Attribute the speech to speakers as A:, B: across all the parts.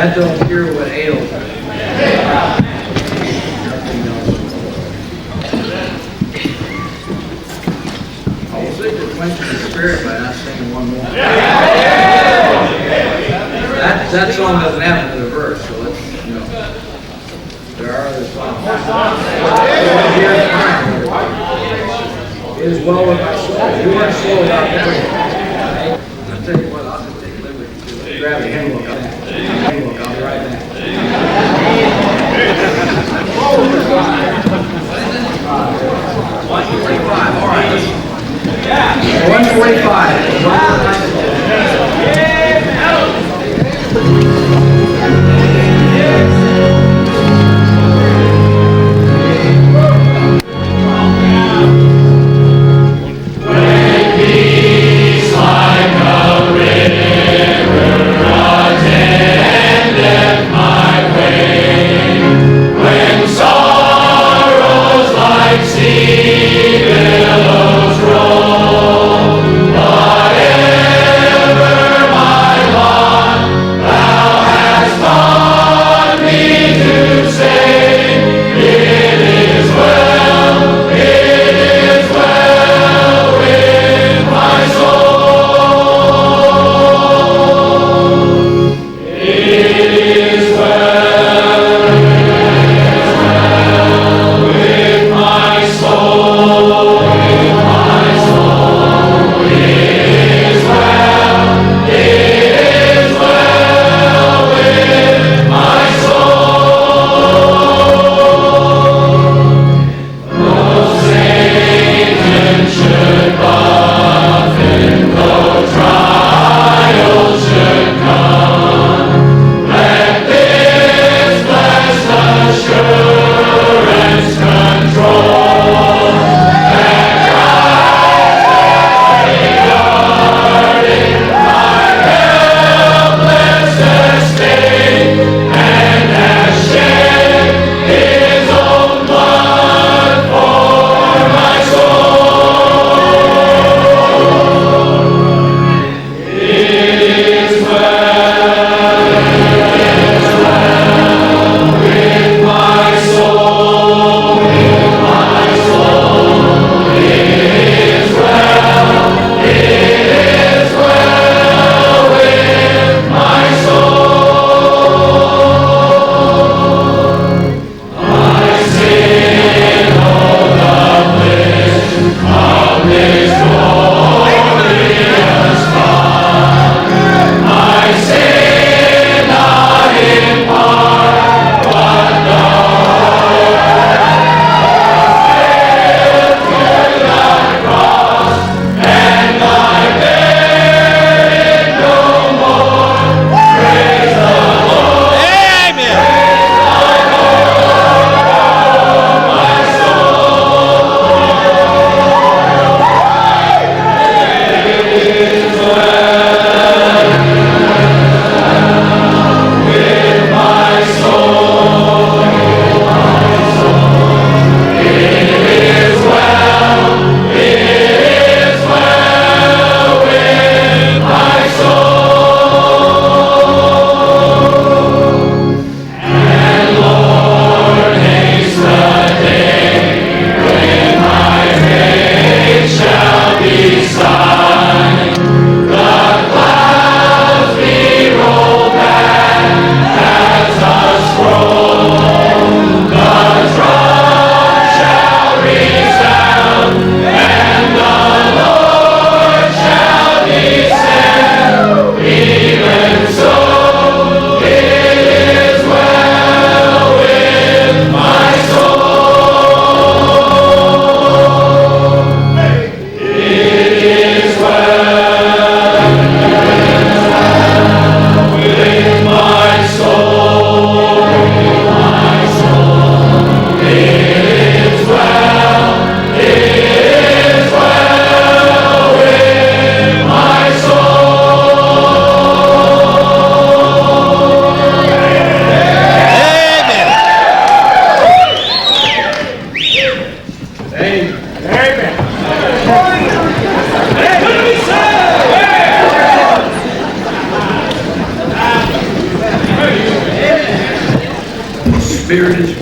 A: That don't cure what ails her. I'll seek to quench the spirit by not singing one more. That song doesn't have another verse, so let's, you know. There are other songs. It is well with my soul. You weren't slow about that. I'll tell you what, I'll just take liberty. Grab the handbook. I'll be right back. 145, all right. 145.
B: Sea billows roll,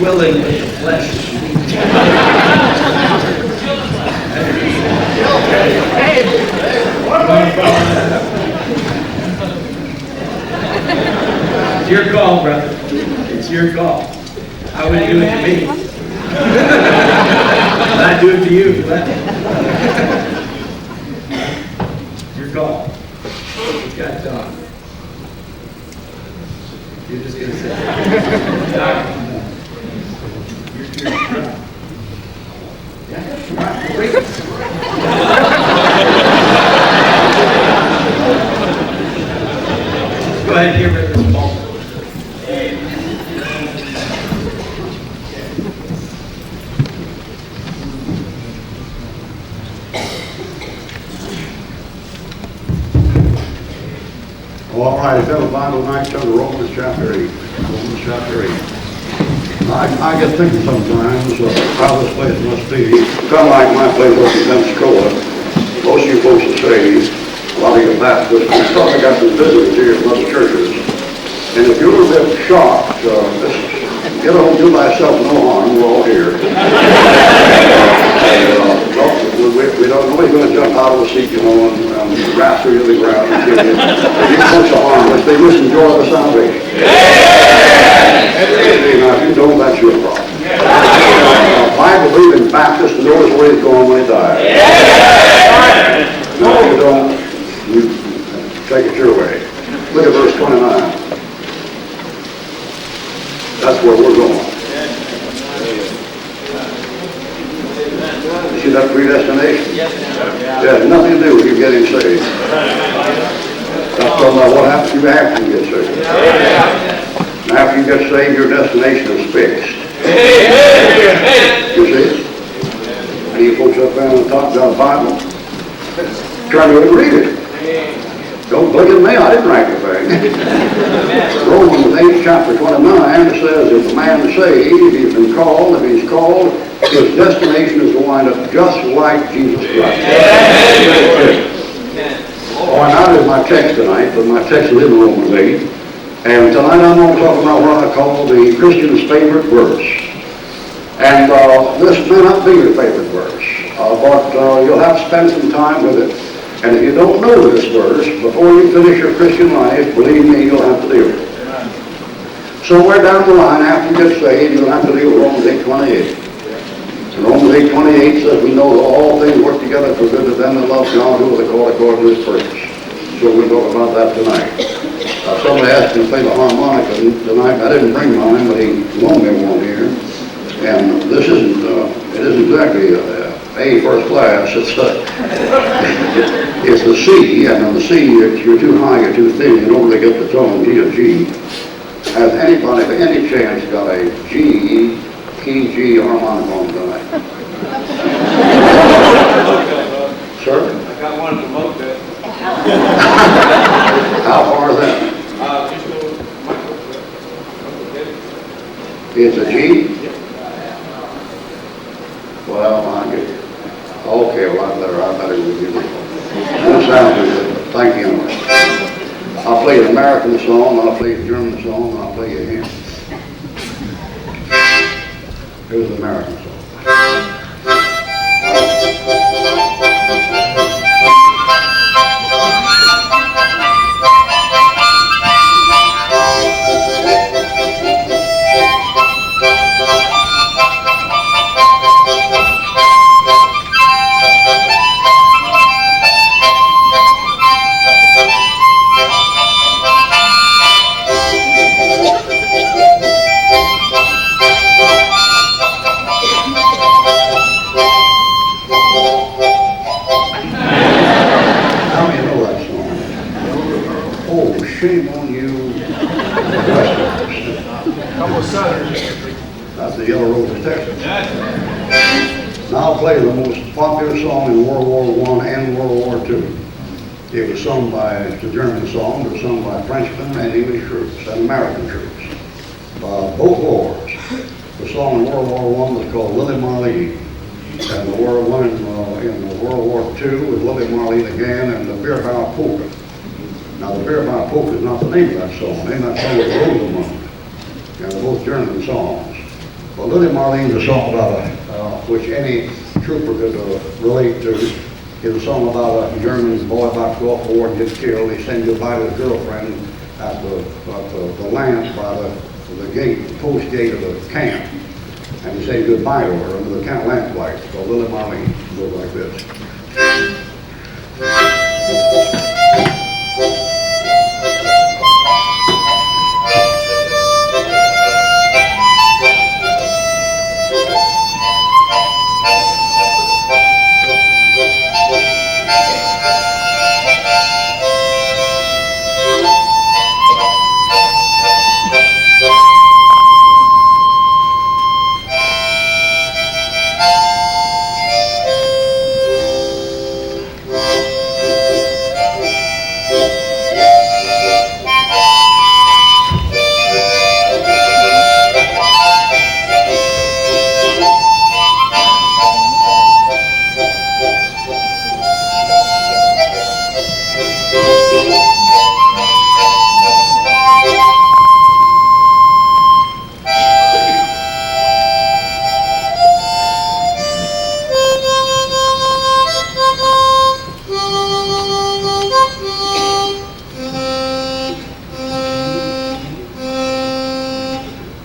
A: willing, but the flesh is weak. It's your call, brother. It's your call. I wouldn't do it to me. But I'd do it to you for that. It's your call. It's got done. You're just going to say, go ahead and give her this moment.
B: Well, all right, if you have a Bible tonight, turn to Romans chapter 8. Romans chapter 8. I get thinking sometimes how this place must be kind of like my place up in Pensacola. Most of you folks are saved, a lot of you Baptists, and stuff. I got some visitors here from other churches. And if you're a bit shocked, get home, do thyself no harm, we're all here. We don't know he's going to jump out of the seat, you know, and wrap through the ground and kill you. If you punch a harmless, they just enjoy the salvation. Now, if you don't, that's your problem. Bible-believing Baptist knows where he's going when he dies. No, you don't. You take it your way. Look at verse 29. That's where we're going. You see that predestination? It has nothing to do with you getting saved. That's talking about what happens to you after you get saved. And after you get saved, your destination is fixed. You see? And you folks up there on the top got a Bible. Try to read it. Don't look at me, I didn't write the thing. Romans 8, chapter 29 says, if a man is saved, he's been called, if he's called, his destination is to wind up just like Jesus Christ. Oh, and that is my text tonight, but my text is in Romans 8. And tonight I'm going to talk about what I call the Christian's favorite verse. And this may not be your favorite verse, but you'll have to spend some time with it. And if you don't know this verse, before you finish your Christian life, believe me, you'll have to deal with it. Somewhere down the line, after you get saved, you'll have to deal with Romans 8:28. And Romans 8:28 says, we know that all things work together for good to them that love God, who are called according to his purpose. So we'll talk about that tonight. Somebody asked me to play the harmonica tonight. I didn't bring mine, but he loaned me one here. And this isn't, it isn't exactly A first class. It's the C, and on the C, you're too high, you're too thin, you don't really get the tone, G or G. Has anybody, by any chance, got a G, key G harmonica on tonight? Sir?
C: I got one at the motel.
B: How far is that?
C: Just go
B: It's a G? Well, I get it. Okay, well, I better give you this. Don't sound too good, but thank you anyway. I'll play an American song, I'll play a German song, and I'll play a hymn. Here's the American song. Shame on you, Westerners. That's the Yellow Rose of Texas. Now I'll play the most popular song in World War I and World War II. It was sung by, it's a German song, it was sung by Frenchmen and English troops and American troops. Both wars. The song in World War I was called Lily Marleen. And the one in World War II was Lily Marleen again and the Beer Barrel Polka. Now, the Beer Barrel Polka is not the name of that song. The name of that song was Rosamund. And they're both German songs. Well, Lily Marlene's a song about which any trooper could relate to. It's a song about a German boy about to go off to war and get killed. He sends goodbye to his girlfriend at the lance by the gate, the post gate of the camp. And he says goodbye to her under the camp lamplight. So Lily Marlene goes like this.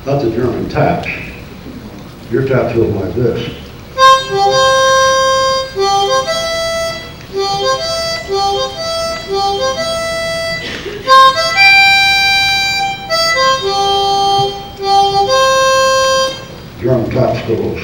B: That's a German tap. Your tap goes like this. German tap goes.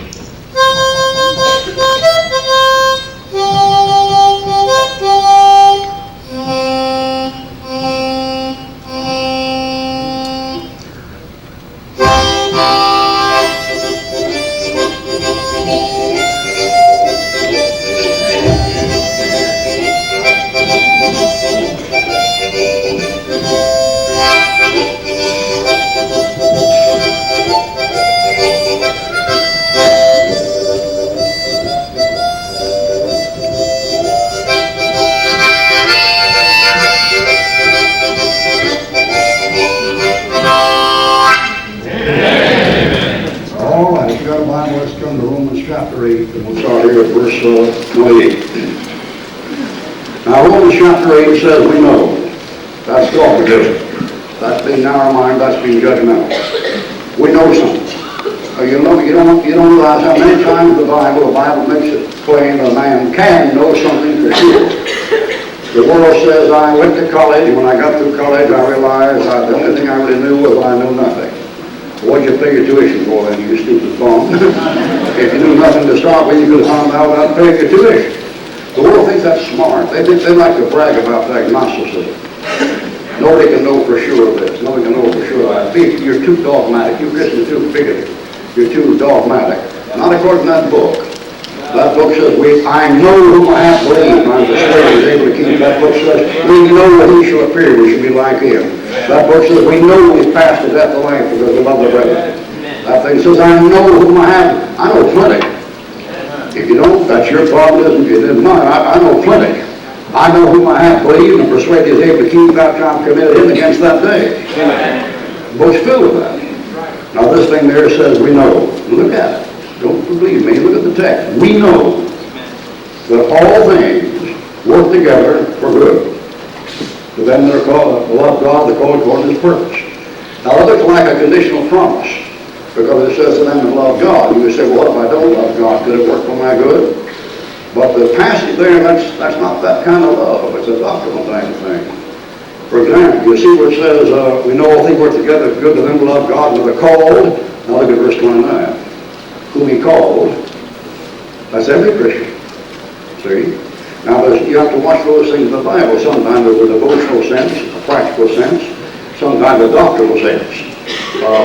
B: Chapter 8, and we'll start here at verse 28. Now, Romans chapter 8 says, we know. That's dogmatism. That's being narrow-minded, that's being judgmental. We know something. You don't realize how many times the Bible makes it plain that a man can know something for sure. The world says, I went to college, and when I got through college, I realized the only thing I really knew was I knew nothing. What'd you pay your tuition for then, you stupid bum? If you knew nothing to start with, you could have found out without paying your tuition. The world thinks that's smart. They like to brag about agnosticism. Nobody can know for sure of this. Nobody can know for sure of that. You're too dogmatic. You Christians are too bigoted. You're too dogmatic. Not according to that book. That book says, I know whom I have believed, and I'm persuaded is able to keep. That book says, we know that he shall appear, we shall be like him. That book says, we know we've passed the death of life because we love the brethren. That thing says, I know whom I have. I know plenty. If you don't, that's your problem, isn't it? It isn't mine. I know plenty. I know whom I have believed and persuaded is able to keep after I've committed him against that day. The book's filled with that. Now this thing there says, we know. Look at it. Don't believe me. Look at the text. We know that all things work together for good. To them that are called, love God, the called according to his purpose. Now it looks like a conditional promise, because it says to them that love God. You would say, well, what if I don't love God? Could it work for my good? But the passage there, that's not that kind of love. It's a doctrinal type of thing. For example, you see where it says, we know all things work together for good to them that love God and are called. Now look at verse 29. Whom he called, that's every Christian. See? Now you have to watch those things in the Bible. Sometimes there's a devotional sense, a practical sense, sometimes a doctrinal sense.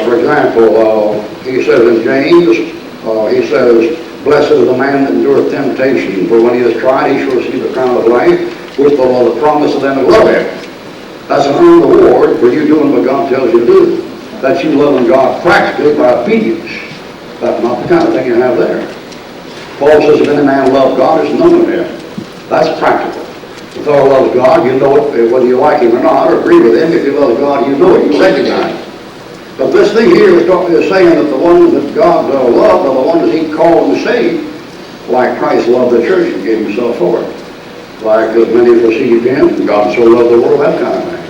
B: For example, he says in James, he says, blessed is the man that endureth temptation, for when he is tried, he shall receive the crown of life, which the promise of them that love him. That's an earned reward for you doing what God tells you to do. That's you loving God practically by obedience. That's not the kind of thing you have there. Paul says, if any man love God, it's known of him. That's practical. If a fellow loves God, you know it, whether you like him or not, or agree with him. If you love God, you know it, you recognize it. But this thing here is saying that the ones that God loved are the ones that he called and saved, like Christ loved the church and gave himself for it. Like as many as received him, and God so loved the world, that kind of thing.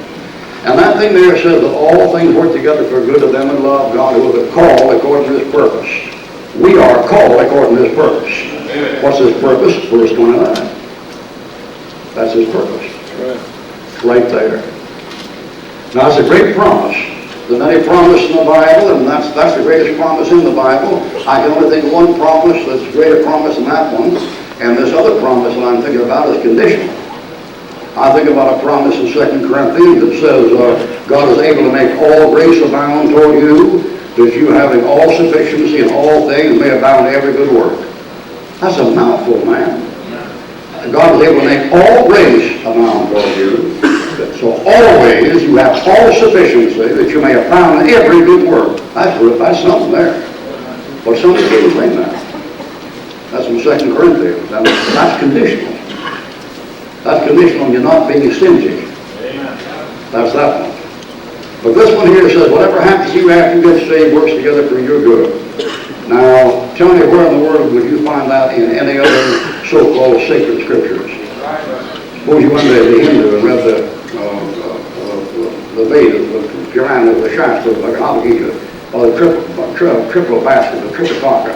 B: And that thing there says that all things work together for good of them that love God, who are called according to his purpose. We are called according to his purpose. Amen. What's his purpose? Verse 29. That's his purpose. Right there. Now it's a great promise. There's many promises in the Bible, and that's the greatest promise in the Bible. I can only think of one promise that's a greater promise than that one. And this other promise that I'm thinking about is conditional. I think about a promise in 2 Corinthians that says, God is able to make all grace abound toward you, that you having all sufficiency in all things may abound to every good work. That's a mouthful, man. God is able to make all grace abound toward you. So always you have all sufficiency that you may abound in every good work. That's something there. But some people think that. That's in 2 Corinthians. That's conditional. That's conditional on you not being stingy. That's that one. But this one here says, whatever happens to you after you get saved works together for your good. Now, tell me where in the world would you find that in any other so-called sacred scriptures? Suppose you went to the Hindu and read the Vedas, the Purana, the Shastra, the Bhagavad Gita, or the triple basket, the Tripitaka.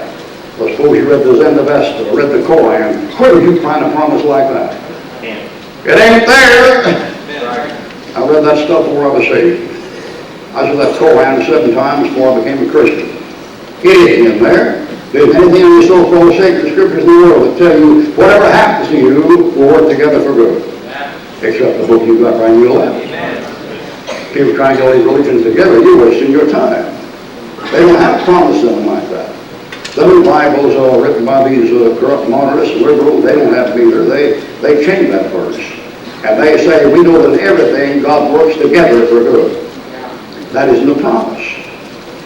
B: Or suppose you read the Zendavesta or read the Koran. Where would you find a promise like that? It ain't there. I read that stuff before I was saved. I read that Koran 7 times before I became a Christian. It ain't in there. There's anything in the so-called sacred scriptures in the world that tell you whatever happens to you will work together for good. Except the book you got right in your lap. People trying to get all these religions together, you're wasting your time. They don't have promise in them like that. The new Bibles are written by these corrupt monarchists and liberals. They don't have them either. They change that verse. And they say, we know that in everything God works together for good. That isn't a promise.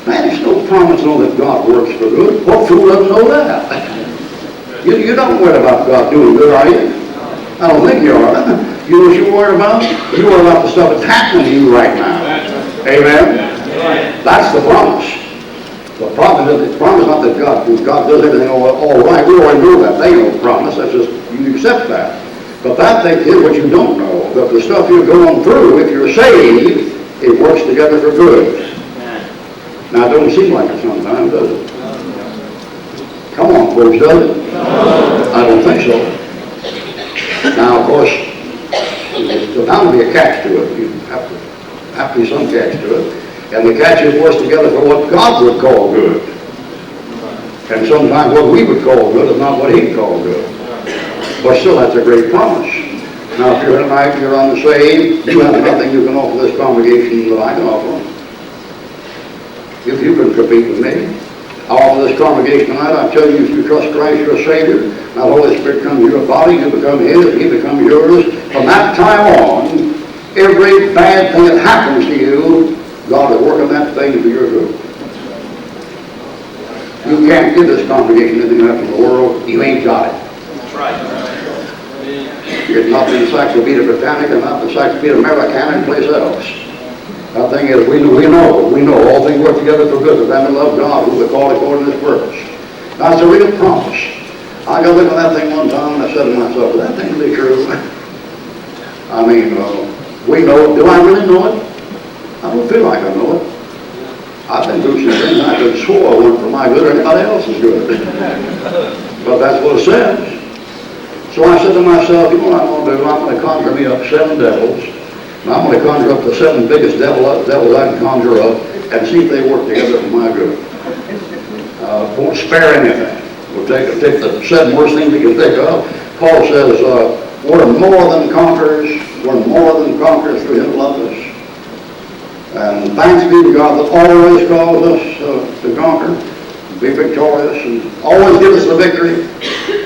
B: Man, there's no promise to know that God works for good. What fool doesn't know that? You don't worry about God doing good, are you? I don't think you are. You know what you're worried about? You're worried about the stuff that's happening to you right now. Amen? That's the promise. The promise is not that God does everything all right. We already know that. They ain't no promise. That's just, you accept that. But that thing is what you don't know. That the stuff you're going through, if you're saved, it works together for good. Now, it doesn't seem like it sometimes, does it? Come on, folks, does it? I don't think so. Now, of course, there's bound to be a catch to it. You have to be some catch to it. And the catch is works together for what God would call good. And sometimes what we would call good is not what he'd call good. But still, that's a great promise. Now, if you're tonight, you're unsaved, you have nothing you can offer this congregation that I can offer. If you can compete with me, I offer this congregation tonight, I tell you, if you trust Christ, your Savior, now the Holy Spirit comes to your body, you become his, he becomes yours. From that time on, every bad thing that happens to you, God is working that thing for your good. You can't give this congregation anything left in the world, you ain't got it.
C: That's right.
B: It's not the Encyclopedia Britannica, not the Encyclopedia Americana, any place else. That thing is, we know all things work together for good, to them that love God, who are called according to his purpose. Now, it's a real promise. I got to look at that thing one time, and I said to myself, will that thing be true? I mean, we know it. Do I really know it? I don't feel like I know it. I've been through some things I could swore I weren't for my good or anybody else's good. But that's what it says. So I said to myself, you know what I'm going to do? I'm going to conjure me up 7 devils. And I'm going to conjure up the 7 biggest devils I can conjure up and see if they work together for my good. Won't spare anything. We'll take the 7 worst things we can think of. Paul says, we're more than conquerors. We're more than conquerors through him who loved us. And thanks be to God that always calls us to conquer, be victorious, and always give us the victory.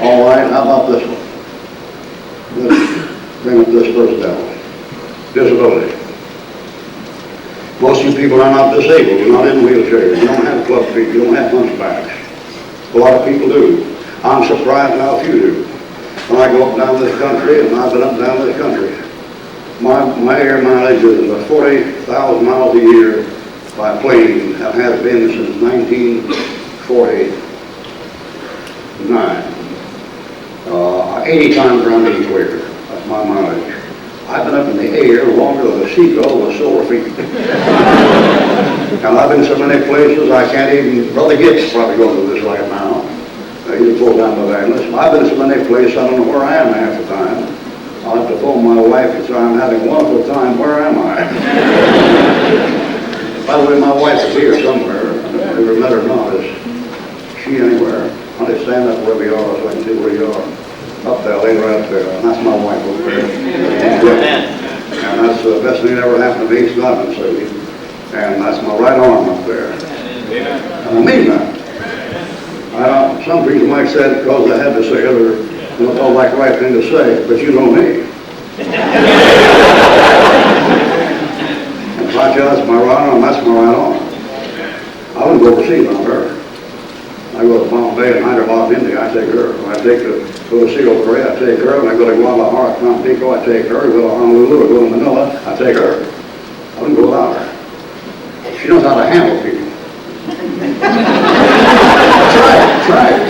B: All right, how about this one? Let's bring up this first devil. Disability. Most of you people are not disabled. You're not in wheelchairs. You don't have club feet. You don't have hunchbacks. A lot of people do. I'm surprised how few do. When I go up and down this country, and I've been up and down this country, my air mileage is 40,000 miles a year by plane and has been since 1949. 80 times around the equator. That's my mileage. I've been up in the air longer than a seagull with sore feet. And I've been so many places I can't even, Brother Gibbs probably going to this right now. He's a full-time evangelist. I've been so many places I don't know where I am half the time. I'll have to phone my wife and say, I'm having a wonderful time, where am I? By the way, my wife is here somewhere. If you ever met her or not, is she anywhere? Honey, stand up where we are so I can see where you are. Up there, lay right up there. And that's my wife over there. And that's the best thing that ever happened to me since I've been saved. And that's my right arm up there. And I mean that. Some people might say it because I had to say it, or it felt like the right thing to say, but you know me. If I tell that's my right arm, that's my right arm. I wouldn't go overseas on her. I go to Bombay and Hyderabad, India, I take her. When I go to Seoul, Korea, I take her. When I go to Guadalajara, Tampico, I take her. I go to Honolulu, I go to Manila, I take her. I wouldn't go without her. She knows how to handle people. Try it.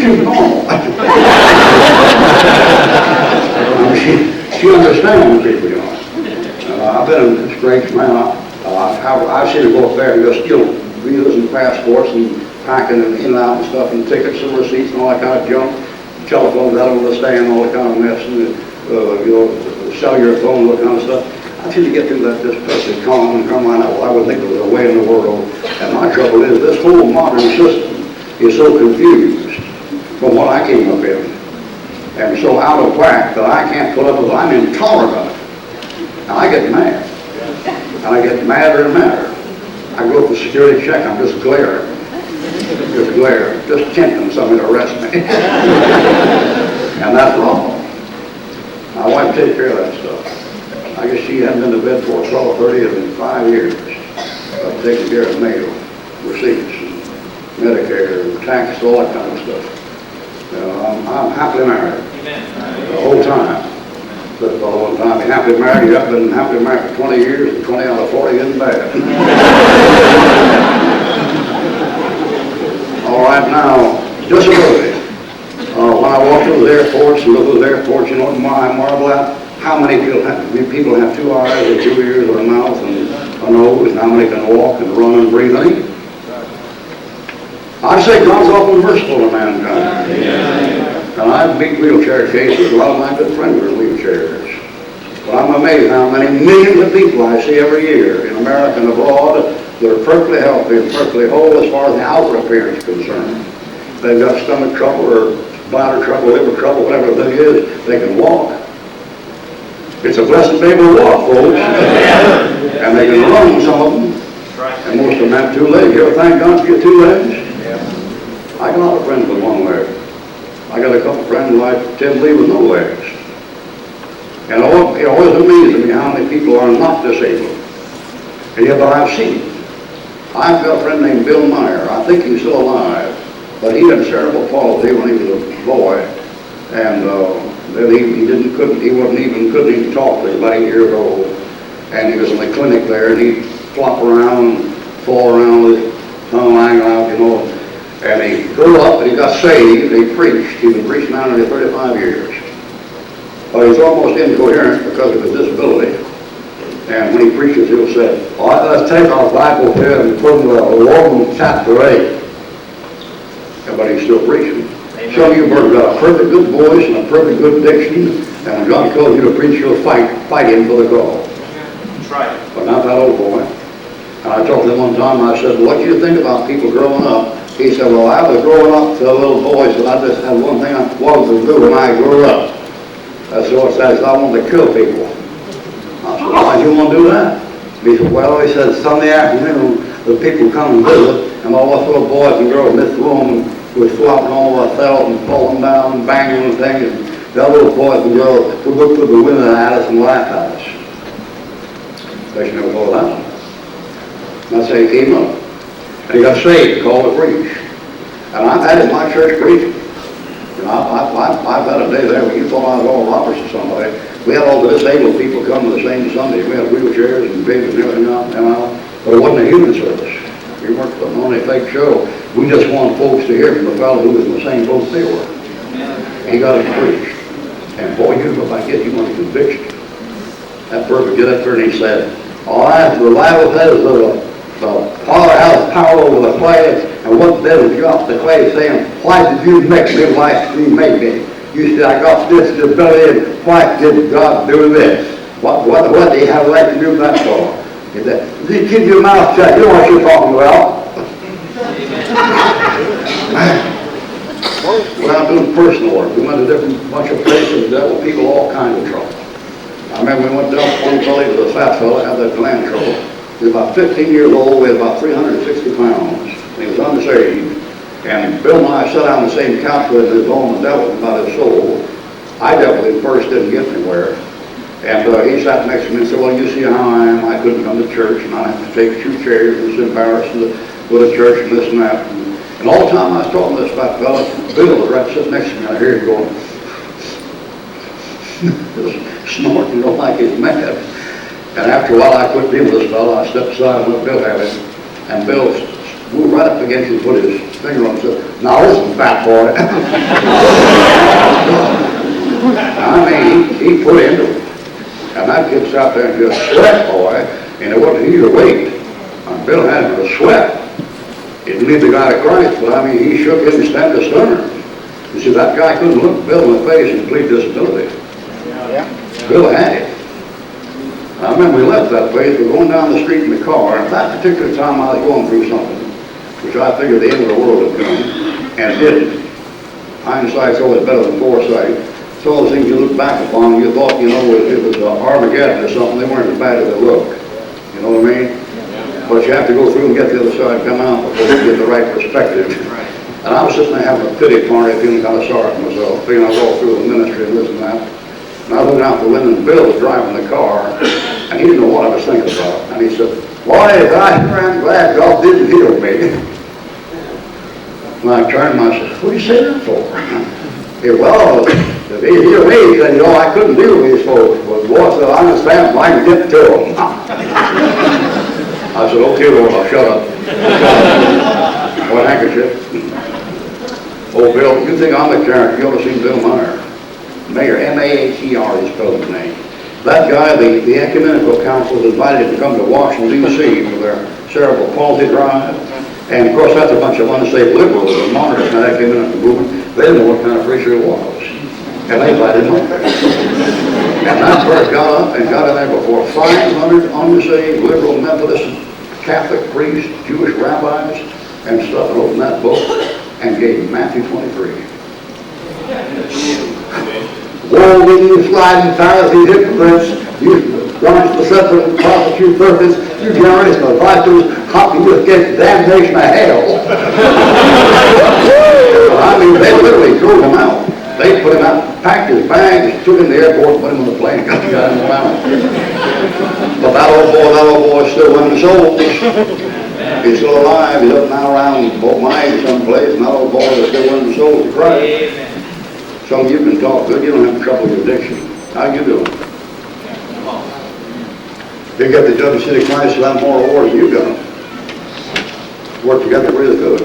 B: She's normal. She understands people, you know. I've been in strange man. I've seen her go up there and just steal visas and passports and packing and in and out and stuff and tickets and receipts and all that kind of junk. Telephones out on the stand, all that kind of mess, and cellular phone, all that kind of stuff. I seem to get through that just perfectly calm and come on out. Well, I would think there was a way in the world. And my trouble is this whole modern system is so confused from what I came up in. And so out of whack that I can't put up with it. I'm intolerant of it. And I get mad. And I get madder and madder. I go for security check, I'm just glaring. Just tempting somebody to arrest me. And that's wrong. My wife takes care of that stuff. I guess she hadn't been to bed for 12:30 in 5 years. Taking care of mail, receipts, Medicare, tax, all that kind of stuff. I'm happily married. The whole time. But for a long time, be happily married. I've been happily married for 20 years, and 20 out of 40 isn't bad. All right, now, disability. When I walk through those airports and look at those airports, you know what I marvel at? How many people have 2 eyes or 2 ears or a mouth and a nose, and how many can walk and run and breathe and eat? I say God's awful merciful to mankind. And I've beat wheelchair cases. A lot of my good friends are in wheelchairs. But I'm amazed how many millions of people I see every year in America and abroad that are perfectly healthy and perfectly whole as far as the outward appearance is concerned. They've got stomach trouble or bladder trouble, liver trouble, whatever the thing is, they can walk. It's a blessed to be able to walk, folks. And they can run, some of them. And most of them have 2 legs. You ever thank God for your 2 legs? I got a lot of friends with 1 leg. I got a couple of friends like Ted Lee with no legs. And it always amazes me how many people are not disabled. And yet, but I've seen it. I've got a friend named Bill Meyer. I think he's still alive. But he had cerebral palsy when he was a boy. And then couldn't even talk till he was about 8 years old. And he was in the clinic there, and he'd flop around, fall around with his tongue lying out, you know. And he grew up and he got saved, and he preached. He'd been preaching now nearly 35 years. But he's almost incoherent because of his disability. And when he preaches, he'll say, all right, let's take our Bible here and put in Romans chapter 8. But he's still preaching. Some of you have got a perfect good voice and a perfect good diction, and when God calls you to preach, you'll fight him for the call.
C: That's right.
B: But not that old boy. And I talked to him one time, and I said, what do you think about people growing up? He said, well, I was growing up to a little boy, so I just had one thing I wanted to do when I grew up. That's what it says, I wanted to kill people. I said, why did you want to do that? He said, well, he said, Sunday afternoon, the people come and visit, and all us little boys and girls in this room was flopping all ourselves and falling down and banging and things, and the other little boys and girls would look through the window at us and laugh at us. They should never go that. That's how he came up. And he got saved, called to preach. And I've had in my church preaching. You know, I've had a day there when you thought I was all robbers or somebody. We had all the disabled people come to the same Sunday. We had wheelchairs and babies and everything out. But it wasn't a human service. We weren't putting on a fake show. We just wanted folks to hear from the fellow who was in the same boat they were. He got it preached. And boy, you know, if I get you on conviction. That perfect get up there and he said, all right, the Bible says the Father has power over the clay, and what devil got the clay saying, why did you make me like you made me? You said, I got this ability, and why did God do this? What do you have right to do that for? He said, just keep your mouth shut, you know what you're talking about. We're out doing personal work. We went to different bunch of places and dealt with people all kinds of trouble. I remember we went down one fellow to the fat fellow, had that gland trouble. He was about 15 years old, weighed about 360 pounds. He was unsaved. And Bill and I sat on the same couch with his home and dealt with him about his soul. I dealt with him first, didn't get anywhere. And he sat next to me and said, well, you see how I am. I couldn't come to church, and I have to take 2 chairs. It's embarrassing to go to church and this and that. And all the time I was talking to this fat fella, Bill was right sitting next to me, and I hear him going, snorting, like he's mad. And after a while, I quit dealing with this fellow. I stepped aside and let Bill have it. And Bill moved right up against him and put his finger on it and said, now listen, fat boy. I mean, he put into it. And that kid sat there and just sweat, boy. And it wasn't easy to wait. And Bill had him to sweat. He didn't leave the guy to Christ, but I mean, he shook him and stamped his stunner. You see, that guy couldn't look Bill in the face and plead disability. Yeah. Bill had it. I remember we left that place, we were going down the street in the car, and at that particular time I was going through something, which I figured the end of the world had come, and it didn't. Hindsight's always better than foresight. So all the things you look back upon, you thought, you know, it was Armageddon or something, they weren't as bad as they look. You know what I mean? But you have to go through and get the other side and come out before you get the right perspective. And I was sitting there having a pity party, feeling kind of sorry for myself, thinking I was all through the ministry and this and that. And I looked out the window and Bill was driving the car, and he didn't know what I was thinking about. And he said, boy, I'm glad God didn't heal me. And I turned to him and I said, what do you say that for? He said, well, if he healed me, he said, you know, I couldn't deal with these folks. But boy said, I understand if I can get to them. I said, okay, Lord, I'll shut up. What handkerchief? Oh, Bill, you think I'm a character? You ought to see Bill Meyer. Mayor, M-A-H-E-R is spelled his name. That guy, the Ecumenical Council invited him to come to Washington, D.C. for their cerebral palsy drive. And of course, that's a bunch of unsaved liberals that monitors that ecumenical movement. They didn't know what kind of preacher it was. And they invited him. And that first got up and got in there before 500 unsaved liberal Methodist Catholic priests, Jewish rabbis, and stuff, and opened that book and gave Matthew 23. Woe to you, sliding Pharisees, hypocrites, you once the separate prostitute purpose, you generation of vipers, how can you escape damnation of hell? I mean, they literally threw him out. They put him out, packed his bags, took him to the airport, put him on the plane, got him out. But that old boy is still winning souls. He's still alive. He's up now around Fort Myers someplace, and that old boy is still winning souls to Christ. Some of you can talk good. You don't have trouble with addiction. How you doing? You got the Judge of City Christ a lot more awards than you got. Work together really good.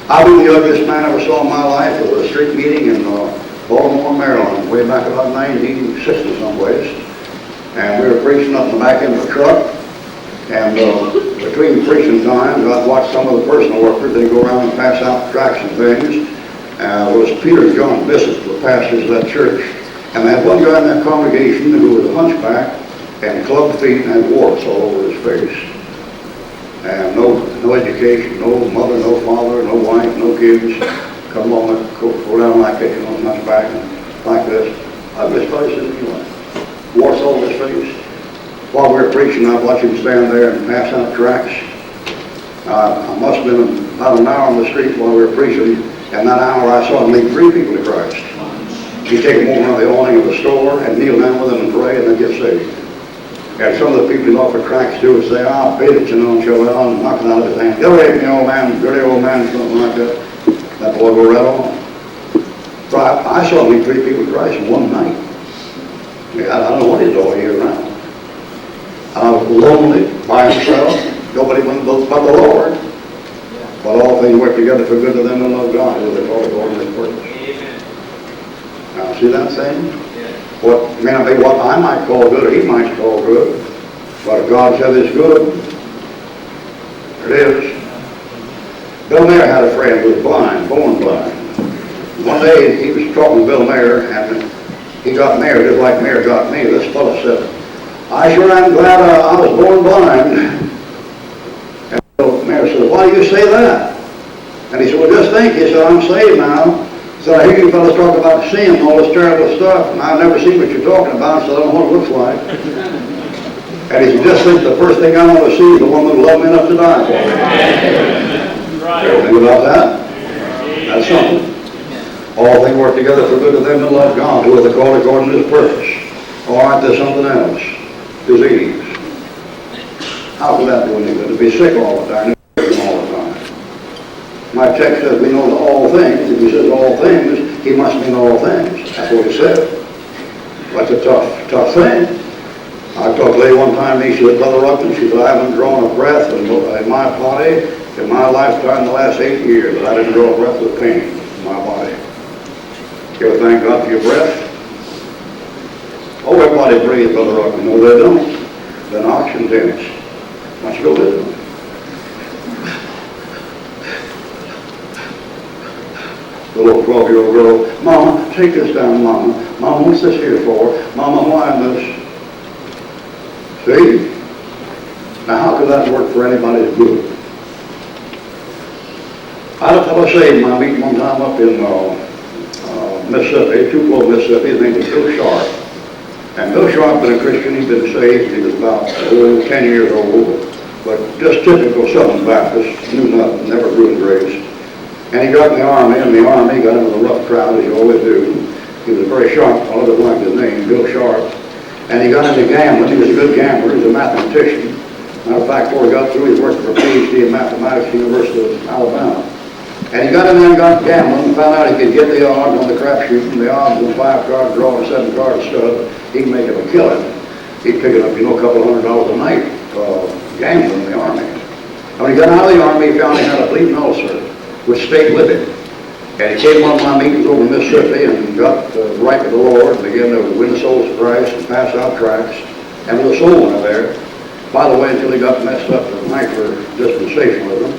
B: I'll be the ugliest man I ever saw in my life at a street meeting in Baltimore, Maryland, way back about 1960 someplace. And we were preaching up in the back end of the truck. And between preaching times, I'd watch some of the personal workers. They go around and pass out tracts and things. It was Peter and John Bishop, the pastors of that church. And they had one guy in that congregation who was a hunchback and clubbed feet and had warts all over his face. And no education, no mother, no father, no wife, no kids. Come along and go down like that, you know, hunchback and like this. I just thought he said, you know, warts all over his face. While we were preaching, I'd watch him stand there and pass out tracts. I must have been about an hour on the street while we were preaching. And that hour I saw him lead 3 people to Christ. He'd take them over on the awning of the store and kneel down with them and pray and they'd get saved. And some of the people he'd offer tracts to would say, I'll beat it, you know, and shove it on and knock it out of his hand. Get away from me, old man, dirty old man, something like that. That boy go right on. So I saw him lead 3 people to Christ in one night. I don't know what he's all year round. I was lonely, by himself, nobody but the Lord. But all things work together for good to them that love God, who they call according to his purpose. Now, see that saying? What may not be what I might call good, or he might call good, but if God said it's good, it is. Bill Mayer had a friend who was blind, born blind. One day he was talking to Bill Mayer, and he got Mayer just like Mayer got me. This fellow said, I sure am glad I was born blind. And Bill Mayer said, why do you say that? And he said, well, just think. He said, I'm saved now. He said, I hear you fellas talk about sin and all this terrible stuff, and I've never seen what you're talking about, so I don't know what it looks like. And he said, just think the first thing I want to see is the one that will love me enough to die for me. Ever think about that? That's something. All things work together for good to them that love God, who are the called according to his purpose. All right, there's something else. Disease. How could that do any good? To be sick all the time, all the time. My text says we know all things. If he says all things, he must mean all things. That's what he said. That's a tough thing. I talked to a lady one time, and she said, Brother Ruckman, she said, I haven't drawn a breath in my body in my lifetime the last 8 years, but I didn't draw a breath with pain in my body. You ever thank God for your breath? Oh, everybody breathes, Brother Ruckman. No, they don't. They're in oxygen tanks. Why don't you go visit them? The little 12-year-old girl, Mama, take this down, Mama. Mama, what's this here for? Mama, why this? See? Now, how could that work for anybody's good? I had a fellow saved my meeting one time up in Mississippi, Tupelo, Mississippi. His name was Bill Sharp. And Bill Sharp been a Christian. He'd been saved. He was about 10 years old. But just typical Southern Baptist, knew nothing, never grew in grace. And he got in the Army, and the Army got into the rough crowd, as you always do. He was a very sharp fellow, didn't like his name, Bill Sharp. And he got into gambling. He was a good gambler. He was a mathematician. Matter of fact, before he got through, he was working for a PhD in mathematics at the University of Alabama. And he got in there and got gambling and found out he could get the odds on the crapshoot, and the odds on 5-card draw and 7-card stud. He could make him a killing. He'd pick it up, a couple $100 a night gambling in the Army. And when he got out of the Army, he found he had a bleeding ulcer, which stayed with him. And he came to one of my meetings over in Mississippi and got right with the Lord and began to win the souls of Christ and pass out tracts. And with a soul winner there. By the way, until he got messed up tonight for dispensationalism,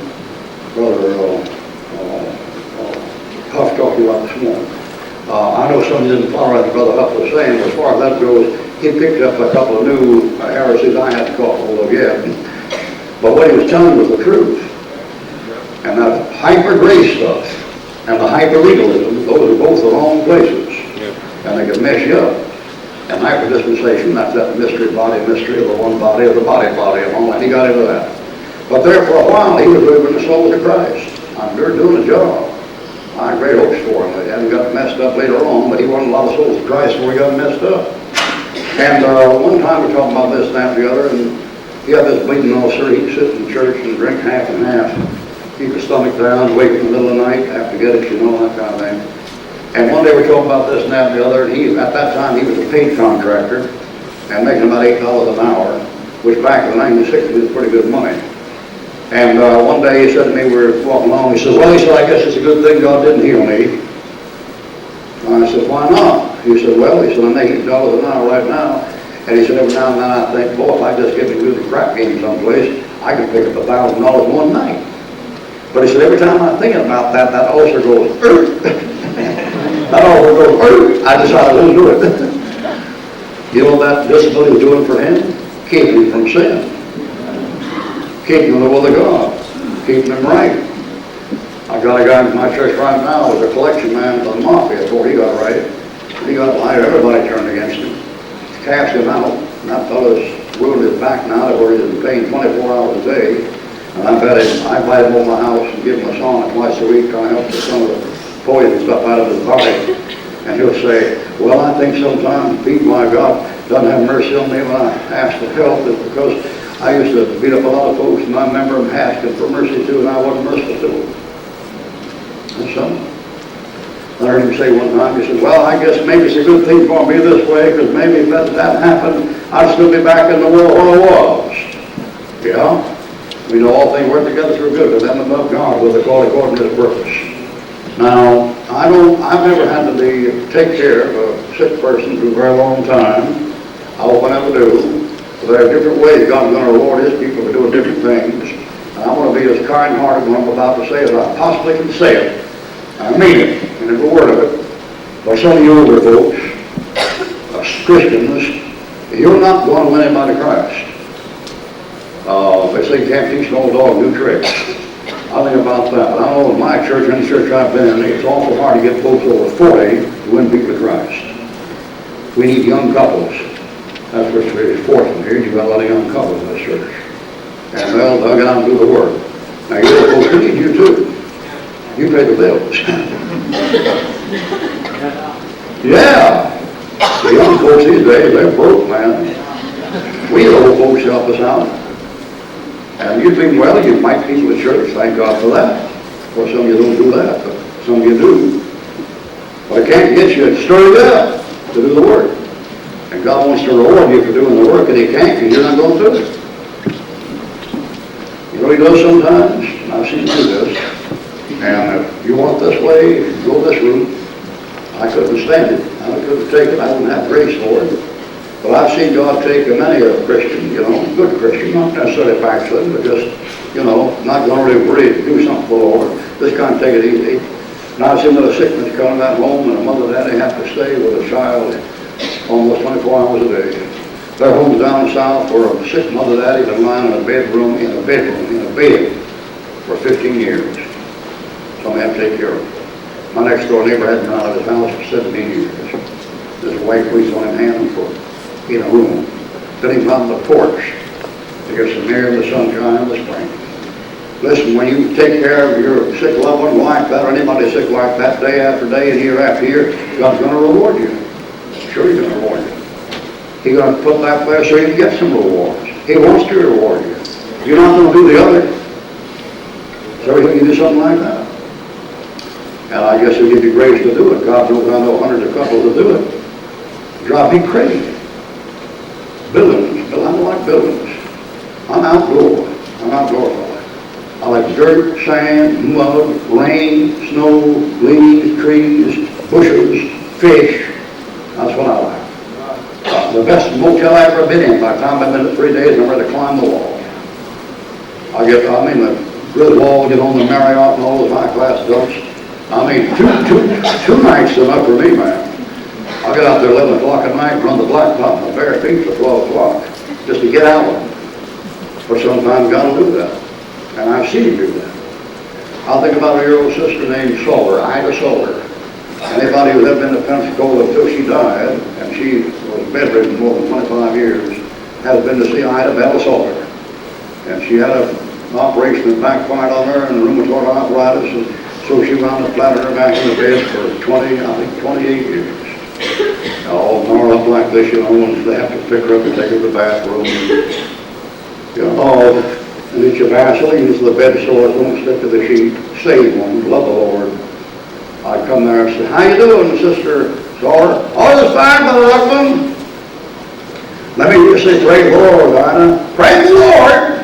B: Brother Huff talked about this morning. I know some didn't follow what Brother Huff was saying, but as far as that goes, he picked up a couple of new heresies I had to call hold of yet. But what he was telling was the truth. And that hyper-grace stuff and the hyper-legalism, those are both the wrong places. And they can mess you up. And hyper-dispensation, that's that mystery of the one body, of the body and all, and he got into that. But there for a while, he was living the souls of Christ. They're doing a job. I had great hopes for him. He hadn't got messed up later on, but he won a lot of souls of Christ before he got messed up. And one time we were talking about this and that and the other, and he had this bleeding ulcer. He'd sit in church and drink half and half. Keep his stomach down, wake in the middle of the night, have to get it, that kind of thing. And one day we were talking about this and that and the other, and at that time he was a paid contractor and making about $8 an hour, which back in the 1960s was pretty good money. And one day he said to me, we were walking along, he said, I guess it's a good thing God didn't heal me. And I said, why not? He said, I make $8 an hour right now. And he said, every now and then I think, boy, if I just get me to the crap game someplace, I could pick up $1,000 in one night. But he said, every time I'm thinking about that, that ulcer goes, that ulcer goes, I decided to do it. You know what that disability was doing for him? Keeping him from sin. Keeping him in the will of God. Keeping him right. I got a guy in my church right now who was a collection man for the mafia before he got right. He got light, everybody turned against him. Cast him out. And that fellow's ruined his back now to where he's paying 24 hours a day. And I invite him over my house and give him a sauna twice a week, trying to help get some of the poison stuff out of his body. And he'll say, well, I think sometimes people, my God, doesn't have mercy on me when I ask for help is because I used to beat up a lot of folks, and I remember them asking for mercy too, and I wasn't merciful to them. That's something. I heard him say one time, he said, well, I guess maybe it's a good thing for me this way, because maybe if that happened, I'd still be back in the world where I was. Yeah. We know all things work together for good, but them that love God will be called according to His purpose. Now, I've never had to take care of a sick person for a very long time. I hope I never do. But there are different ways God's going to reward His people for doing different things. And I want to be as kind-hearted when I'm about to say as I possibly can say it. I mean it, in every word of it. For some of you older folks, Christians, you're not going to win anybody to Christ. They say you can't teach an old dog new tricks. I think about that. I know in my church, any church I've been in, it's awful hard to get folks over 40 to win people to Christ. We need young couples. That's what's really fortunate here. You've got a lot of young couples in this church. And they'll get out and do the work. Now, you older folks, we need you too. You pay the bills. Yeah. The young folks these days, they're broke, man. We old folks help us out. And you think, well, you might people at church, thank God for that. Or some of you don't do that, but some of you do. But I can't get you stirred up to do the work. And God wants to reward you for doing the work, and He can't because you're not going to do it. You know He does sometimes, and I've seen Him do this. And if you want this way, go this route. I couldn't stand it. I couldn't take it. I wouldn't have grace for it. But I've seen God take many a Christian, good Christian, not necessarily backslidden, but just, not going to really worry to do something for the Lord. Just kind of take it easy. And I've seen a sickness come at home, and a mother and daddy have to stay with a child almost 24 hours a day. Their homes down south where a sick mother and daddy been lying in a bed for 15 years. Somebody have to take care of it. My next door neighbor hadn't been out of his house for 17 years. His wife waits on him hand for in a room. Then he found the porch to get some air in the sunshine in the spring. Listen, when you take care of your sick loved one like that, or anybody sick like that, day after day and year after year, God's going to reward you. Sure, He's going to reward you. He's going to put that there so you can get some rewards. He wants to reward you. You're not going to do the other. So He can do something like that. And I guess He'll give you grace to do it. God knows I know hundreds of couples to do it. Drive me crazy. Buildings. I don't like buildings. I'm outdoor fella. I like dirt, sand, mud, rain, snow, leaves, trees, bushes, fish. That's what I like. The best motel I ever been in. By the time I've been there 3 days, I'm ready to climb the wall. The good wall, get on the Marriott and all those high-class ducks. Two nights is enough for me, man. I'll get out there 11 o'clock at night and run the blacktop in my bare feet till 12 o'clock just to get out of it. But sometimes God will do that. And I've seen Him do that. I'll think about your old sister named Solar, Ida Solar. Anybody who's ever been to Pensacola until she died, and she was bedridden more than 25 years, has been to see Ida Bella Solar. And she had an operation that backfired on her and rheumatoid arthritis, and so she wound up flat on her back in the bed for 28 years. All gnarled up like this, and they have to pick her up and take her to the bathroom. And it's your Vaseline so the bed sores don't stick to the sheet. Save one, love the Lord. I'd come there and say, how you doing, Sister Solar? All this fine, Brother Ruckman. Let me just say, praise the Lord, Dinah. Praise the Lord.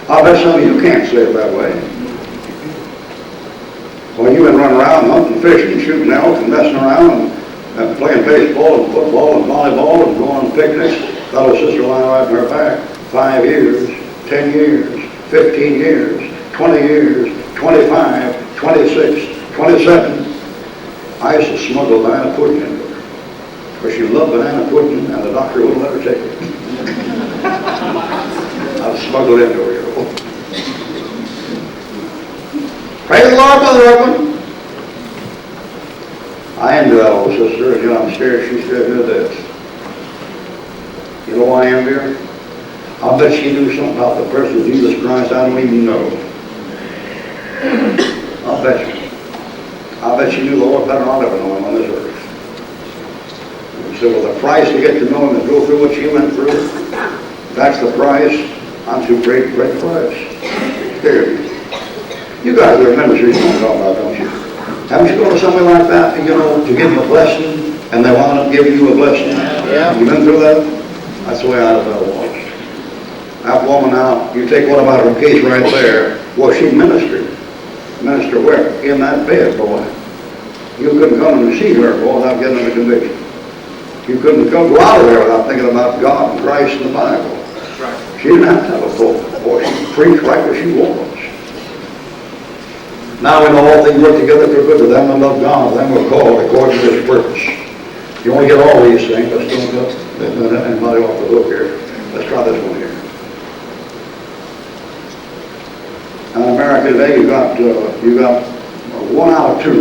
B: I bet some of you can't say it that way. Well, you've been running around hunting, fishing, shooting elk, and messing around, and playing baseball and football and volleyball and going on picnics. That little sister lying right in her back. 5 years, 10 years, 15 years, 20 years, 25, 26, 27. I used to smuggle banana pudding into her. Because she loved banana pudding, and the doctor wouldn't let her take it. I'd smuggle it into her. Praise the Lord, Brother Ruckman. I envy that old sister, and I'm scared she's still doing this. You know why I envy her? I bet she knew something about the person of Jesus Christ I don't even know. I'll bet you. I bet she knew the Lord better than I'll ever know Him on this earth. And so with the price to get to know Him and go through what she went through, that's the price. I'm too great to pay the price. Scared me. You guys are ministers you talk about, don't you? Haven't you gone to somebody like that, to give them a blessing, and they wind up giving you a blessing?
D: Yeah.
B: You been through that? That's the way I felt it was. That woman now, you take one about her case right there, well, she ministered. Ministered where? In that bed, boy. You couldn't come and see her, boy, without getting a conviction. You couldn't go out of there without thinking about God and Christ and the Bible. She didn't have to have a book. Boy, she preached right where she was. Now we know all things work together for good to them that love God, them who are called according to His purpose. You want to get all these things, let's don't let anybody off the hook here. Let's try this one here. Now in America today, you got 1 out of 2.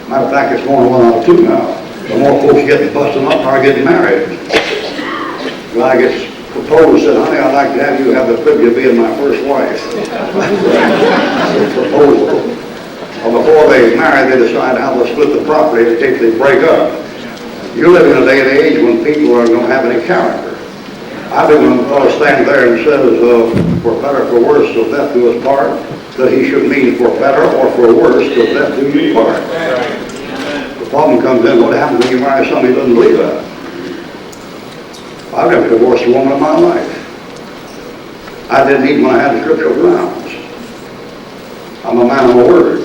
B: Matter of fact, it's more than 1 out of 2 now. The more folks getting busted up are getting married. The guy gets proposed, said, honey, I'd like to have you have the privilege of being my first wife. Proposal. Well, before they marry, they decide how they'll split the property in case they break up. You're living in a day and age when people are going to have any character. I think when a fellow stands there and says, for better or for worse, till death do us part, that he should mean for better or for worse, till death do you part. The problem comes in, what happens when you marry somebody who doesn't believe that? I've never divorced a woman in my life. I didn't even when I had the scriptural grounds. I'm a man of my word.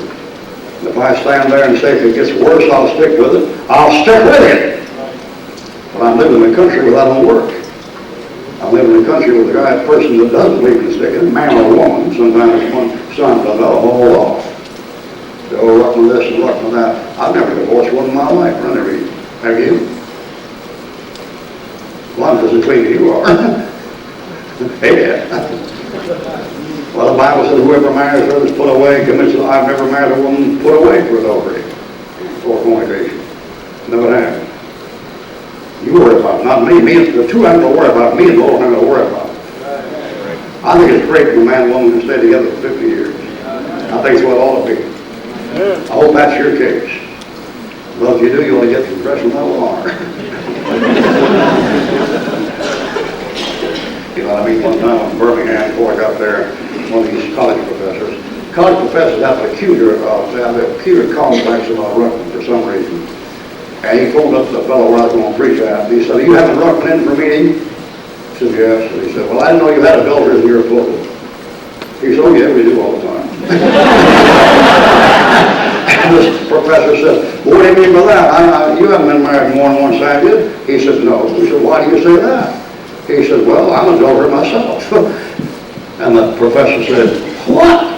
B: And if I stand there and say, if it gets worse, I'll stick with it, I'll stick with it. But I'm living in a country where that don't work. I'm living in a country with a person that doesn't believe in sticking, a man or a woman, sometimes one son does not haul off. They all Ruckman this and Ruckman that. I've never divorced one in my life, for any reason. Have you? Well, I'm just as clean as you are. Hey, well, the Bible says whoever marries her is put away, commits. I've never married a woman put away for adultery or fornication. Never have. You worry about it, not me. The two I'm going to worry about. Me and the Lord I'm going to worry about it. I think it's great when a man and woman can stay together for 50 years. I think it's what it ought to be. I hope that's your case. Well, if you do, you only get congressional level honor. You know what I mean? One time in Birmingham, before I got there, one of these college professors have a peculiar complex about Ruckman for some reason. And he phoned up the fellow where I was going to preach at. He said, "Are you having Ruckman in for a meeting?" I said, "Yes." And he said, "Well, I didn't know you had adulterers in your clothes." He said, "Oh, yeah, we do all the time." And this professor said, "Well, what do you mean by that? You haven't been married more than once, have you?" He said, "No." He said, "Why do you say that?" He said, "Well, I'm an adulterer myself." And the professor said, "What?"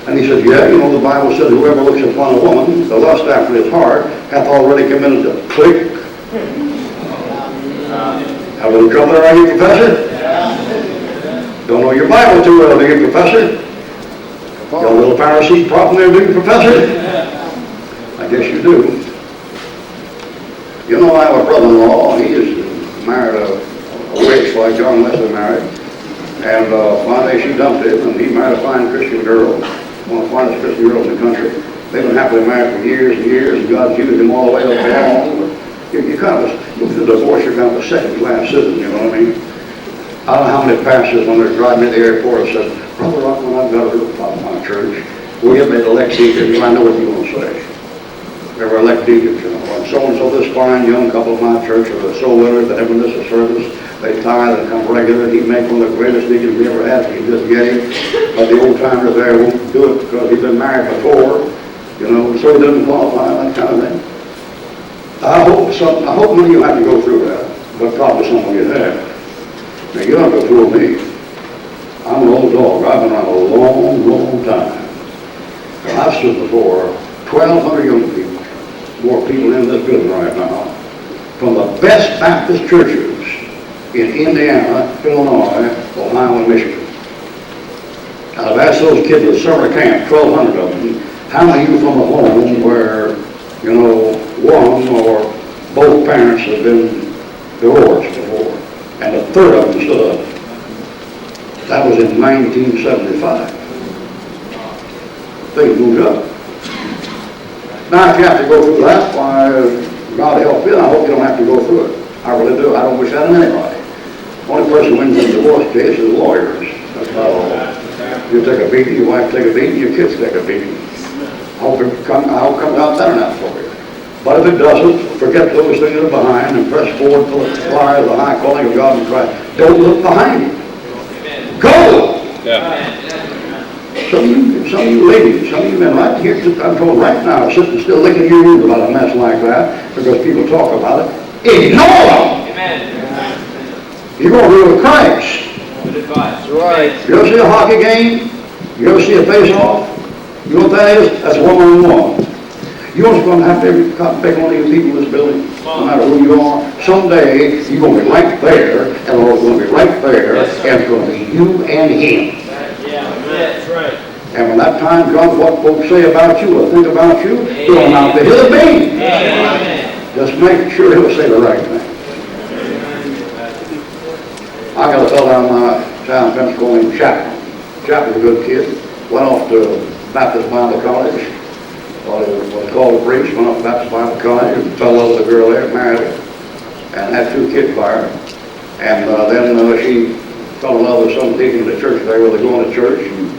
B: And he said, "Yeah, you know, the Bible says whoever looks upon a woman, the lust after his heart, hath already committed the click." Have a little trouble there, are you, Professor? Don't know your Bible too well, do you, Professor? Got a little Pharisee problem there, do you, Professor? I guess you do. You know, I have a brother-in-law. He is married a witch like John Wesley married. And one day she dumped him, and he married a fine Christian girl, one of the finest Christian girls in the country. They've been happily married for years and years, and God's used them all the way up along. You kind of, with the divorce, you're kind of a second-class citizen, you know what I mean? I don't know how many pastors, when they're driving to the airport, said, "Brother Ruckman, I've got a real problem in my church. We have made elect deacons." I know what you want to say. They were elect deacons, you know. And so-and-so, this fine young couple of my church, are the soul winners that ever miss a service. They tithe and come regular. He'd make one of the greatest deacons we ever had if you just get him. But the old-timers there won't do it because he's been married before, you know, so he doesn't qualify, that kind of thing. I hope none of you have to go through that, but probably some of you have. Now, you don't have to fool me. I'm an old dog. I've been around a long, long time. And I've stood before 1,200 young people, more people in this building right now, from the best Baptist churches in Indiana, Illinois, Ohio, and Michigan. And I've asked those kids at summer camp, 1,200 of them, how many of you from a home where, you know, one or both parents have been divorced before? And a third of them stood up. That was in 1975. Things moved up. Now, if you have to go through that, why, God help you, and I hope you don't have to go through it. I really do. I don't wish that on anybody. The only person who wins in a divorce case is lawyers. That's about all. You take a beating, your wife take a beating, your kids take a beating. I hope it comes out better now for you. But if it doesn't, forget those things that are behind and press forward for the fire of the high calling of God in Christ. Don't look behind you. Go! Some of you ladies, some of you men right here, I'm told right now, sitting still licking your wounds about a mess like that because people talk about it. Ignore them! You're going to rule with Christ.
C: Good advice.
A: That's right.
B: You ever see a hockey game? You ever see a face-off? You know what that is? That's one-on-one. You're just going to have to pick one of these people in this building, no matter who you are. Someday, you're going to be right there, and the Lord's going to be right there, and it's going to be you and Him.
C: Yeah, that's right.
B: And when that time comes, what folks say about you or think about you, will not be His being. Just make sure He'll say the right thing. I got a fellow down my town, Pensacola, named Chapman. Chapman's a good kid. Went off to Baptist Bible College. Was called a priest. Went off to Baptist Bible College and fell in love with a girl there, married her, and had 2 kids by her. And then she fell in love with some deacon in the church there where they're going to church. And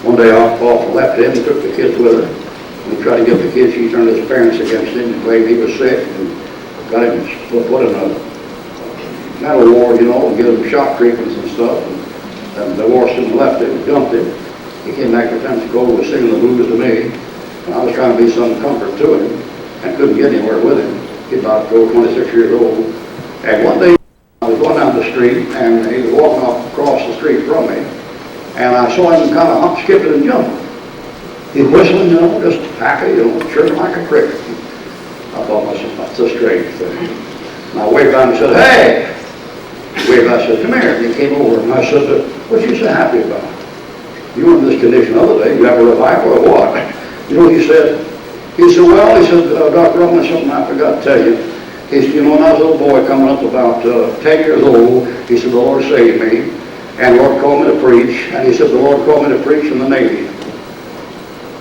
B: one day off left him and took the kids with her. And he tried to get the kids. She turned his parents against him and claimed he was sick and got him put in a mental ward, and give him shock treatments and stuff. And divorced him and left him, dumped him. He came back to Pensacola, was singing the blues to me. And I was trying to be some comfort to him and couldn't get anywhere with him. He's about 26 years old. And one day I was going down the street and he was walking across the street from me. And I saw him kind of hop, skipping and jumping. He was whistling, just happy, chirping like a cricket. I thought myself, that's a strange thing. And I waved down and said, hey! I said, come here. And he came over and I said, what you so happy about? You were in this condition the other day. You have a revival or what? You know what he said? He said, well, Dr. Ruckman, something I forgot to tell you. He said, when I was a little boy coming up about 10 years old, he said, the Lord saved me. And the Lord called me to preach. And he said, the Lord called me to preach in the Navy.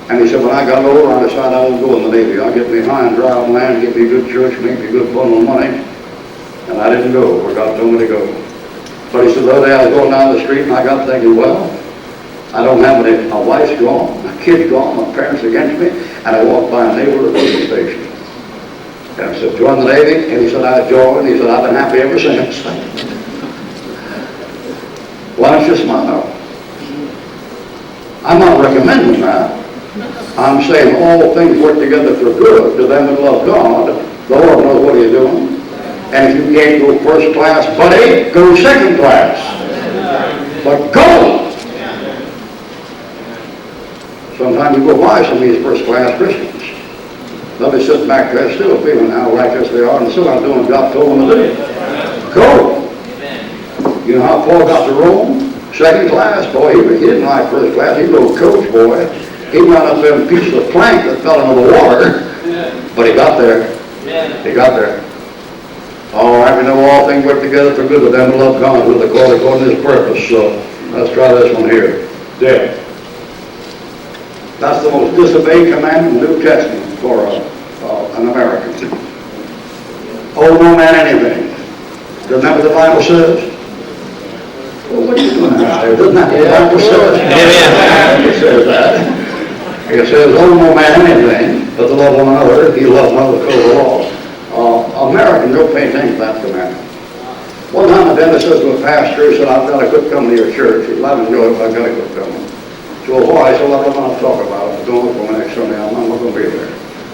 B: And he said, when I got older, I decided I won't go in the Navy. I'll get behind dry on land, get me a good church, make me a good bundle of money. And I didn't go where God told me to go. But he said, the other day I was going down the street and I got thinking, well, I don't have any, my wife's gone, my kid's gone, my parents against me, and I walked by a neighborhood radio station. And I said, join the Navy? And he said, I joined. He said, I've been happy ever since. Why don't you smile? I'm not recommending that. I'm saying all things work together for good to them that love God. The Lord knows what He's doing. And if you can't go first class, buddy, go second class. But go! Sometimes you go by some of these first class Christians. They'll be sitting back there still feeling how righteous they are and still not doing what God told them to do. Go! You know how Paul got to Rome? Second class, boy, he didn't like first class. He was a little coach, boy. He wound up in a piece of plank that fell into the water. But he got there. He got there. All right, we know all things work together for good with them who love God, with the call according to His purpose. So let's try this one here. Death. That's the most disobeyed command in the New Testament for an American. Owe no man anything. Remember the Bible says? Well, what are you doing out there? Doesn't that what the Bible says? It says that. It says, owe no man anything, but to love one another. If you love one another, fulfill the law. Americans don't pay attention to that commandment. One time a dentist said to a pastor, he said, I've got to quit coming to your church. He said, I've enjoyed it, but I've got to quit coming. So why? So I don't want to talk about it. Don't look for me next Sunday. I'm not going to be there.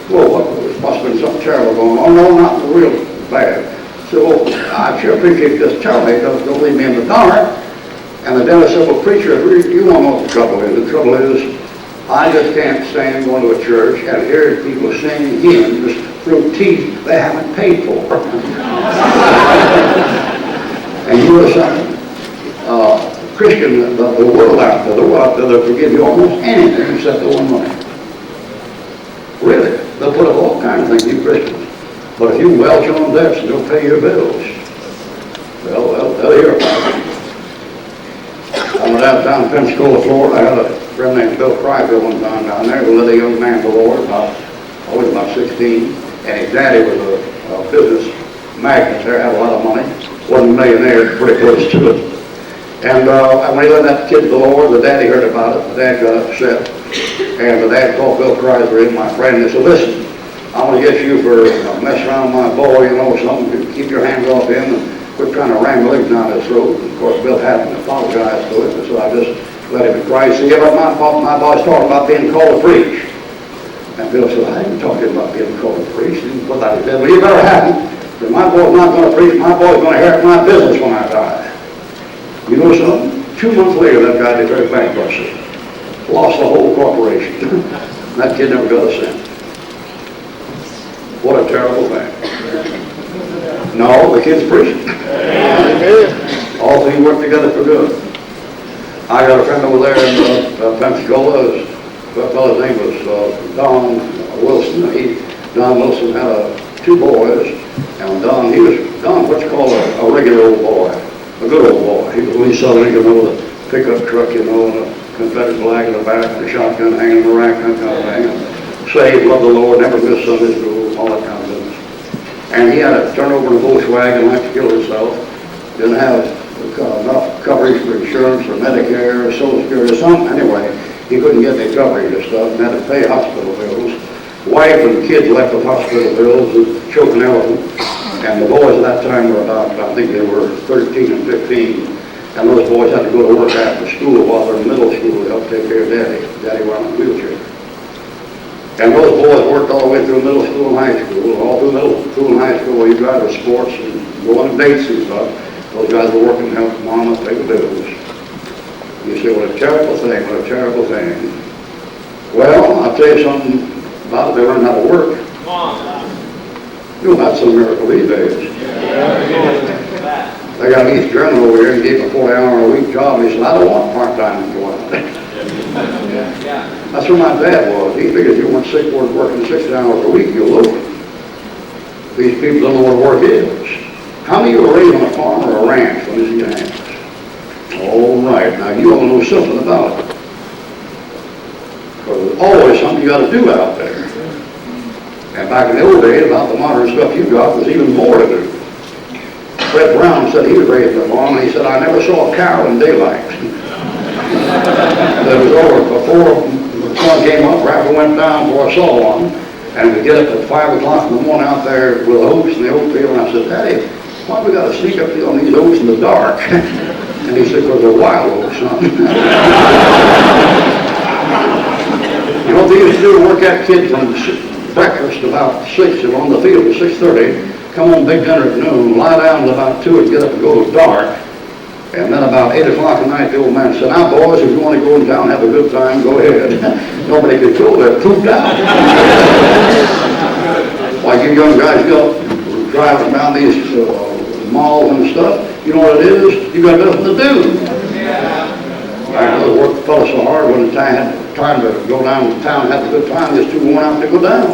B: Well, what? There must have been something terrible going on. Oh, no, not real bad. So, well, I sure appreciate this. Tell me. Don't leave me in the dark. And the dentist said, well, preacher, you don't know what the trouble is. The trouble is, I just can't stand going to a church and hear people sing hymns through teeth they haven't paid for. And you are saying, Christian, the world out there, they'll forgive you almost anything except the one money. Really. They'll put up all kinds of things, you Christians. But if you welch on debts and don't pay your bills, well, they'll hear about it. I was out down in Pensacola, Florida. I had a friend named Bill Cryville one time down there who led a young man to the Lord, about 16. And his daddy was a business magnate there, had a lot of money. Wasn't a millionaire, pretty close to it. And when he led that kid to the Lord, the daddy heard about it. The dad got upset. And the dad called Bill Chrysler in, my friend, and he said, listen, I'm gonna get you for messing around with my boy, you know, something, keep your hands off him and quit trying to ram legs down his throat. And of course, Bill hadn't apologized to it, so I just let him cry. He said, yeah, but my boy's talking about being called to preach. And Bill said, I ain't talking about being called to preach. He put that in bed. Well, you better have him. But my boy's not going to preach. My boy's going to inherit my business when I die. You know something? 2 months later, that guy declared bankruptcy. Lost the whole corporation. That kid never got a cent. What a terrible thing. No, the kid's preaching. All things work together for good. I got a friend over there in Pensacola. That fellow's name was Don Wilson. Don Wilson had 2 boys, and Don what's called a regular old boy, a good old boy. He was really southern, you know, with a pickup truck, you know, and a Confederate flag in the back, and a shotgun hanging in the rack, that kind of thing. And saved, loved the Lord, never missed Sunday school, all that kind of business. And he had to turn over in a Volkswagen, like to kill himself. Didn't have enough coverage for insurance or Medicare or Social Security or something. Anyway, he couldn't get any coverage and stuff, and had to pay hospital bills. Wife and kids left with hospital bills, and choking elephant. And the boys at that time were about, I think they were 13 and 15. And those boys had to go to work after school while they're in middle school to help take care of Daddy. Daddy was on a wheelchair. And those boys worked all the way through middle school and high school. All through middle school and high school, you drive to sports and go on dates and stuff. Those guys were working to help Mama pay the bills. You say, what a terrible thing, what a terrible thing. Well, I'll tell you something about it. They learned how to work.
C: Come on.
B: You know, that's a miracle these days. They got an East German over here and gave him a 40-hour-a-week job. He said, I don't want part-time employment. That's where my dad was. He figured you weren't sick for working 60 hours a week, you'll lose it. These people don't know what work is. How many of you are raised on a farm or a ranch when this is your hands? All right, now you ought to know something about it. Because there's always something you got to do out there. And back in the old days, about the modern stuff you got, there's even more to do. Fred Brown said he was raised on a farm, and he said, I never saw a cow in daylight. That was over before the sun came up, Raffle went down before I saw one, and we get up at 5 o'clock in the morning out there with the oats in the oat field, and I said, Daddy, why do we got to sneak up on these oats in the dark? And he said, because they're wild oats, son. You know what they used to do, work at kids from breakfast about 6, and on the field at 6:30, come on big dinner at noon, lie down at about 2 and get up and go to dark. And then about 8 o'clock at night, the old man said, now boys, if you want to go in town and have a good time, go ahead. Nobody could go there, pooped out. Like you young guys go driving around these malls and stuff, you know what it is? You got nothing to do. I know work the fellow so hard when the time had time to go down to town and have a good time, just too worn out to go down.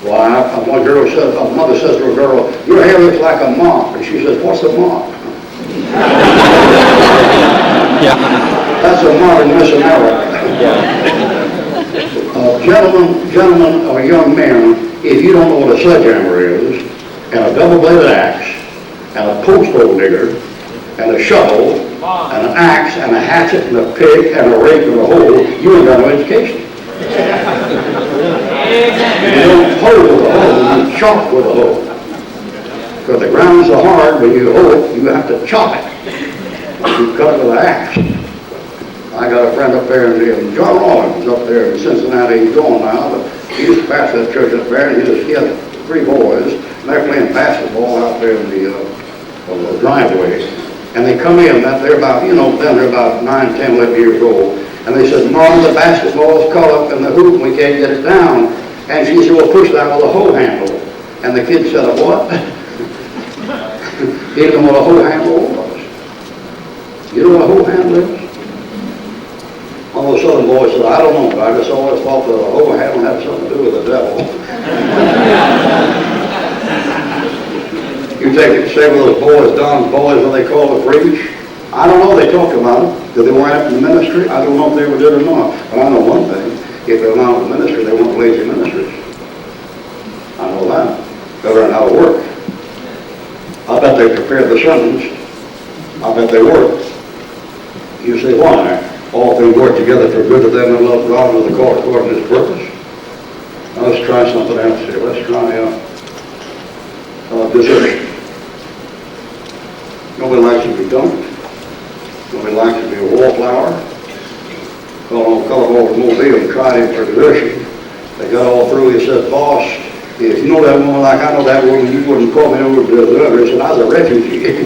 B: Well, one girl said, a mother says to a girl, your hair looks like a mop. And she says, what's a mop?
D: Yeah.
B: That's a modern Miss America. Gentlemen or young men, if you don't know what a sledgehammer is, and a double-bladed axe, and a post hole digger, and a shovel, and an axe, and a hatchet, and a pick, and a rake, and a hoe, you ain't got no education. You don't hoe with a hoe, you chop with a hoe. Because the ground's so hard, when you hoe it, you have to chop it. You cut it with an axe. I got a friend up there named John Rollins up there in Cincinnati. He's gone now, but he used to pastor that church up there, and he had 3 boys, and they're playing basketball out there in the driveway. And they come in, they're about, then they're about 9, 10, 11 years old. And they said, Mom, the basketball's caught up in the hoop and we can't get it down. And she said, well, push that with a hoe handle. And the kid said, a what? He didn't know what a hoe handle was. You know what a hoe handle is? One of the southern boys said, I don't know, but I just always thought that a hoe handle had something to do with the devil. You take it, say with those boys, Don's boys, when they call to preach. I don't know, they talk about it. Did they weren't after the ministry? I don't know if they ever did or not. But I know one thing. If they're not in the ministry, they weren't lazy ministers. I know that. They learn how to work. I bet they prepared the sermons. I bet they worked. You say, why? All things work together for good to them that love God and the called according to His purpose. Let's try something else here. Let's try desertion. Nobody likes to be dumped. Nobody likes to be a wallflower. Called over to Mobile and tried him for desertion. They got all through. He said, boss, if you know that woman like I know that woman, you wouldn't call me over to the other. He said, I was a refugee.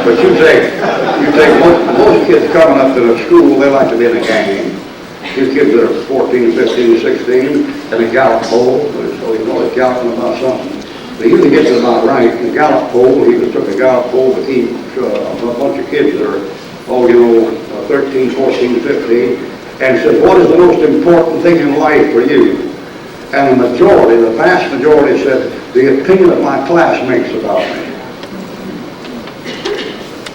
B: But you take most kids coming up to the school, they like to be in a gang. These kids that are 14, 15, 16, and a gallop pole, so you know they're galloping about something. They usually get to about right. The gallop pole, he just took a gallop pole to keep a bunch of kids that are, 13, 14, 15, and said, what is the most important thing in life for you? And the majority, the vast majority said, the opinion of my classmates about me.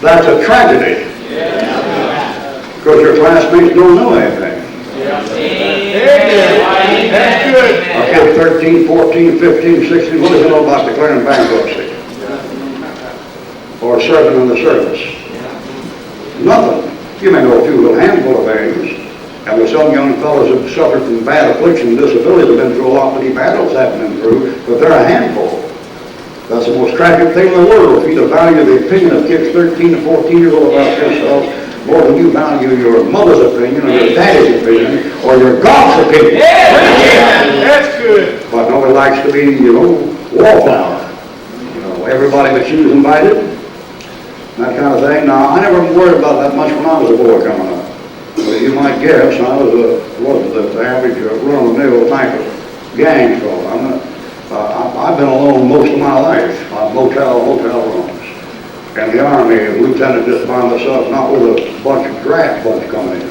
B: That's a tragedy. Because your classmates don't know anything.
C: That's good.
B: A kid 13, 14, 15, 16, what does he know about declaring bankruptcy? Or serving in the service? Nothing. You may know a few little handful of things. And there's some young fellows that suffered from bad affliction and disabilities have been through a lot that deep adults haven't been through, but they're a handful. That's the most tragic thing in the world. If you to value the opinion of kids 13 to 14 years old about yourself more than you value your mother's opinion or your daddy's opinion or your God's opinion.
C: That's good.
B: But nobody likes to be, wallflower. Everybody but you's invited. That kind of thing. Now, I never worried about that much when I was a boy coming up. But you might guess I wasn't the average run-of-the-mill type of gang fellow. I've been alone most of my life on motel rooms. And the Army, lieutenant just by myself, not with a bunch of draft bunch coming in.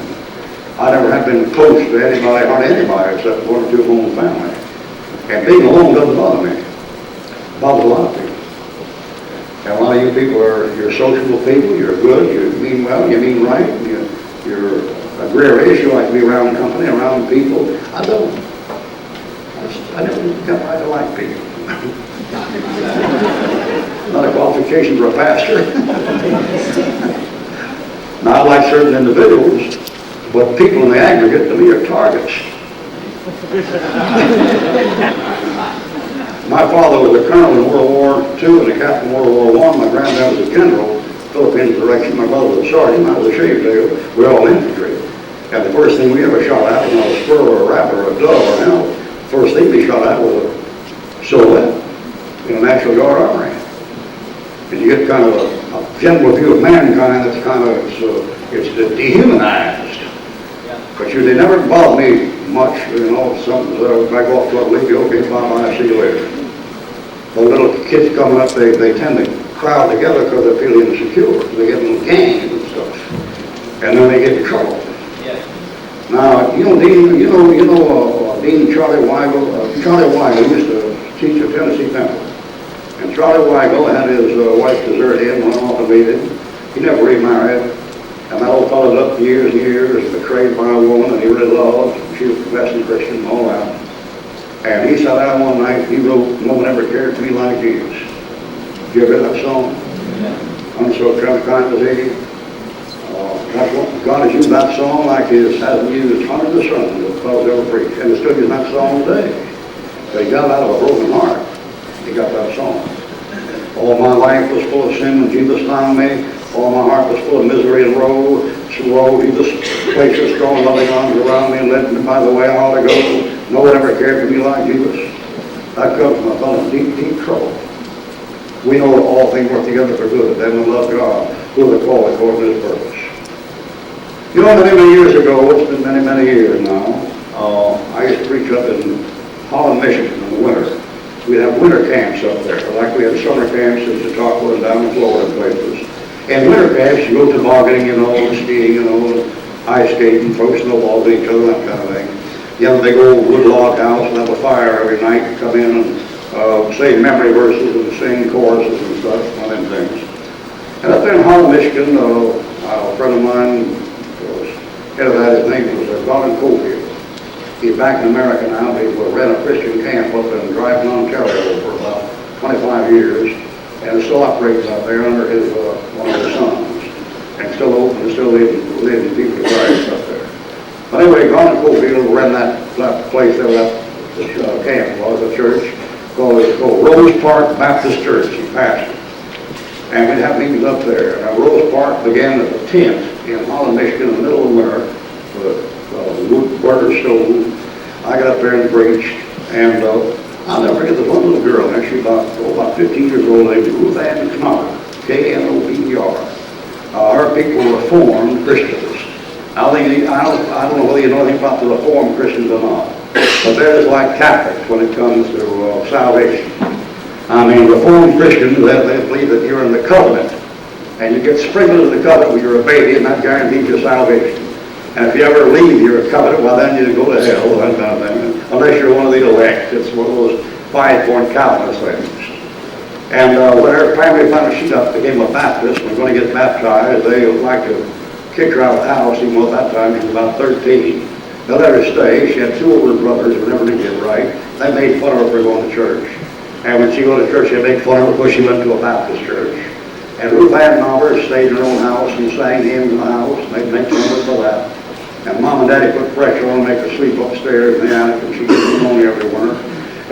B: I never have been close to anybody, hardly anybody, except one or two of my own family. And being alone doesn't bother me. It bothers a lot of people. And a lot of you people you're sociable people, you're good, you mean well, you mean right, you're gregarious, you like to be around company, around people. I don't. I never got right to like people. Not a qualification for a pastor. Now, I like certain individuals, but people in the aggregate to me are targets. My father was a colonel in World War II and a captain in World War I. My granddad was a general, Philippines direction. My brother was a sergeant. I was a shavetail. We're all infantry. And the first thing we ever shot at was not a squirrel or a rabbit or a dove or an elk. The first thing we shot at was a silhouette in a National Guard armory. And you get kind of a general view of mankind that's kind of, it's dehumanized. But they never bothered me much, something, if I go off to a league, okay, bye-bye, see you later. The little kids coming up, they tend to crowd together because they feel insecure. They get in gangs and stuff. And then they get in trouble. Now, Dean Charlie Weigel. Charlie Weigel used to teach at Tennessee Temple. And Charlie Weigel had his wife desert him, went off and beat him. He never remarried. And that old fellow's up for years and years, betrayed by a woman that he really loved. She was professing Christian and all that. And he sat down one night and he wrote, "No one ever cared for me like Jesus." Did you ever hear that song? I'm so transparent as he. That's what God has used that song like he hasn't used hundreds of sermons that fellows ever preached. And he's still using that song today. But he got it out of a broken heart. He got that song. All my life was full of sin when Jesus found me. All my heart was full of misery and woe. He just placed his strong loving arms around me and led me by the way I ought to go. No one ever cared for me like Jesus. That comes from a fellow in deep, deep trouble. We know that all things work together for good, them that love God, who are called according to his purpose. Many, many years ago, it's been many, many years now, I used to preach up in Holland, Michigan in the winter. We'd have winter camps up there, like we had summer camps in Chautauqua and down in Florida and places. In winter camps, you go tobogganing, skiing, ice skating, throw snowballs at each other, that kind of thing. You have a big old wood log house and have a fire every night, come in and say memory verses and sing choruses and stuff, one of them things. And up there in Holland, Michigan, a friend of mine, head of that, his name was Donald Cofield. He's back in America now, but he ran a Christian camp up in Dryden, Ontario for about 25 years, and still operates out there under one of his sons, and still open, and still living leading people to Christ up there. But anyway, gone to Cofield, we're in that place there, that camp was, a church called Rose Park Baptist Church. He pastored. And we'd have meetings up there. Now, Rose Park began as a tent in Holland, Michigan, in the middle of winter, with a wood burner stove. I got up there and preached, and I'll never forget this one little girl, and she was about 15 years old, named Ruth Ann Knobber, Knobber. Her people were Reformed Christians. I don't know whether you know anything about the Reformed Christians or not, but they're just like Catholics when it comes to salvation. I mean, Reformed Christians, they believe that you're in the covenant, and you get sprinkled into the covenant when you're a baby, and that guarantees your salvation. And if you ever leave your covenant, well, then you go to hell, that kind of thing, unless you're one of the elect. It's one of those 5-point Calvinist things. And when her family found out she became a Baptist, was going to get baptized, they would like to kick her out of the house, even though at that time she was about 13. They let her stay. She had 2 older brothers who never did get right. They made fun of her for going to church. And when she go to church, they make fun of her because she went to a Baptist church. And Ruth Ann Knobber stayed in her own house and sang hymns in the house. And they'd make fun of her for that. And Mom and Daddy put pressure on her to make her sleep upstairs in the attic, and she was lonely every winter.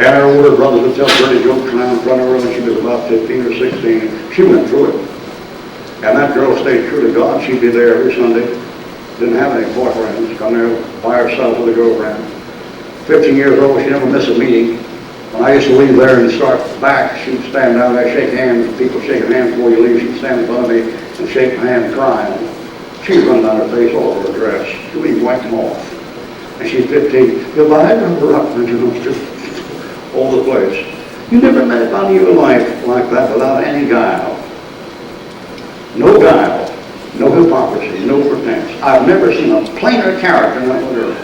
B: And her older brothers would tell dirty jokes around in front of her when she was about 15 or 16. She went through it. And that girl stayed true to God. She'd be there every Sunday. Didn't have any boyfriends. Come there by herself with a girlfriend. 15 years old, she never missed a meeting. When I used to leave there and start back, she'd stand down there, shake hands. People shaking hands before you leave. She'd stand in front of me and shake my hand crying. She'd run down her face all over her dress. She'd even wipe them off. And she's 15. Goodbye, Ruckman, you know, just all the place. You never met anybody in your life like that without any guile. No guile, no hypocrisy, no pretense. I've never seen a plainer character than that little girl.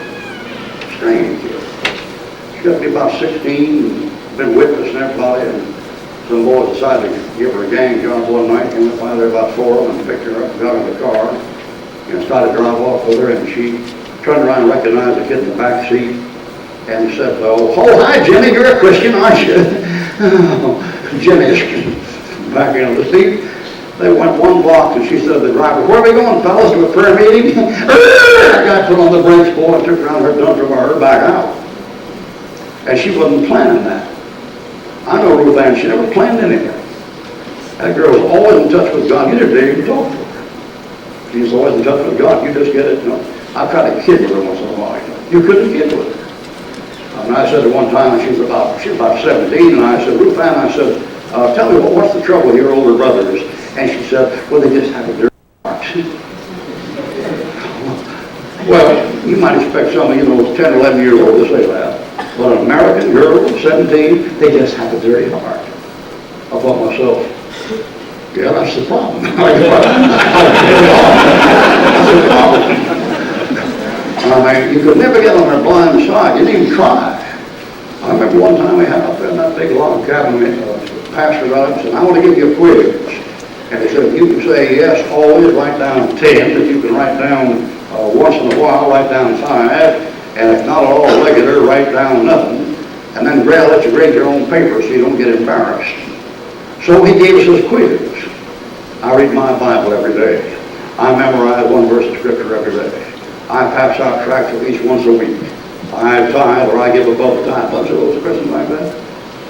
B: Strange. She got to be about 16 and been witnessing everybody, and some boys decided to give her a gang job one night, and went by there about 4 of them and picked her up and got in the car and started to drive off with her, and she turned around and recognized the kid in the back seat and said, oh, hi, Jimmy, you're a Christian, aren't you? Jimmy's back in the seat. They went 1 block, and she said to the driver, where are we going, fellas, to a prayer meeting? That guy put on the brakes, boy, and took around her dump and her back out. And she wasn't planning that. I know Ruth Ann, she never planned anything. That girl was always in touch with God. You never dare even talk to her. She's always in touch with God. You just get it. You know, I tried to kid with her once in a while. You couldn't kid with her. And I said at one time, she was about 17, and I said, Ruth Ann, I said, tell me, what's the trouble with your older brothers? And she said, well, they just have a dirty heart. Well, you might expect some of 10 or 11 years old to say that. But an American girl of 17, they just have a dirty heart. I thought myself, yeah, that's the problem. That's the problem. I mean, you could never get on their blind side. You didn't even try. I remember one time we had up there in that big log cabin, Pastor Rob said, I want to give you a quiz. And he said, if you can say yes, always write down 10. If you can write down once in a while, write down 5. And if not at all regular, write down nothing. And then Grell let you grade your own paper so you don't get embarrassed. So he gave us this quiz. I read my Bible every day. I memorize 1 verse of Scripture every day. I pass out tracts of each once a week. I tithe or I give above the tithe. Bunch of those Christians like that.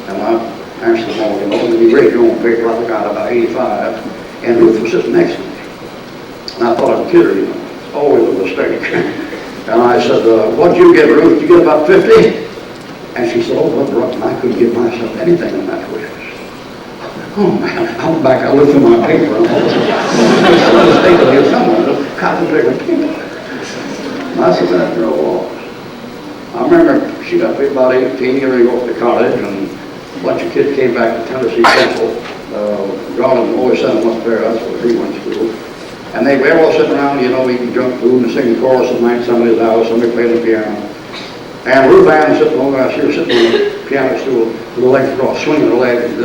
B: And I answer them all, and you grade your own paper. I got about 85. And Ruth was sitting next to me. And I thought I'd kid her, It's always a mistake. And I said, what did you get, Ruth? Did you get about 50? And she said, oh, Brother Ruckman, I couldn't give myself anything in that quiz. Oh, man, I went back, I looked through my paper, and all this mistake of his someone, cotton paper. And I said, that girl was. I remember she got to be about 18 years ago to college, and a bunch of kids came back to Tennessee Central. God had always sent them up there, that's where he went to school. And they were all sitting around, eating junk food and singing chorus at night, somebody's house, somebody playing the piano. And Ruth Ann was sitting over there, she was sitting on the piano stool with her legs crossed, swinging her legs and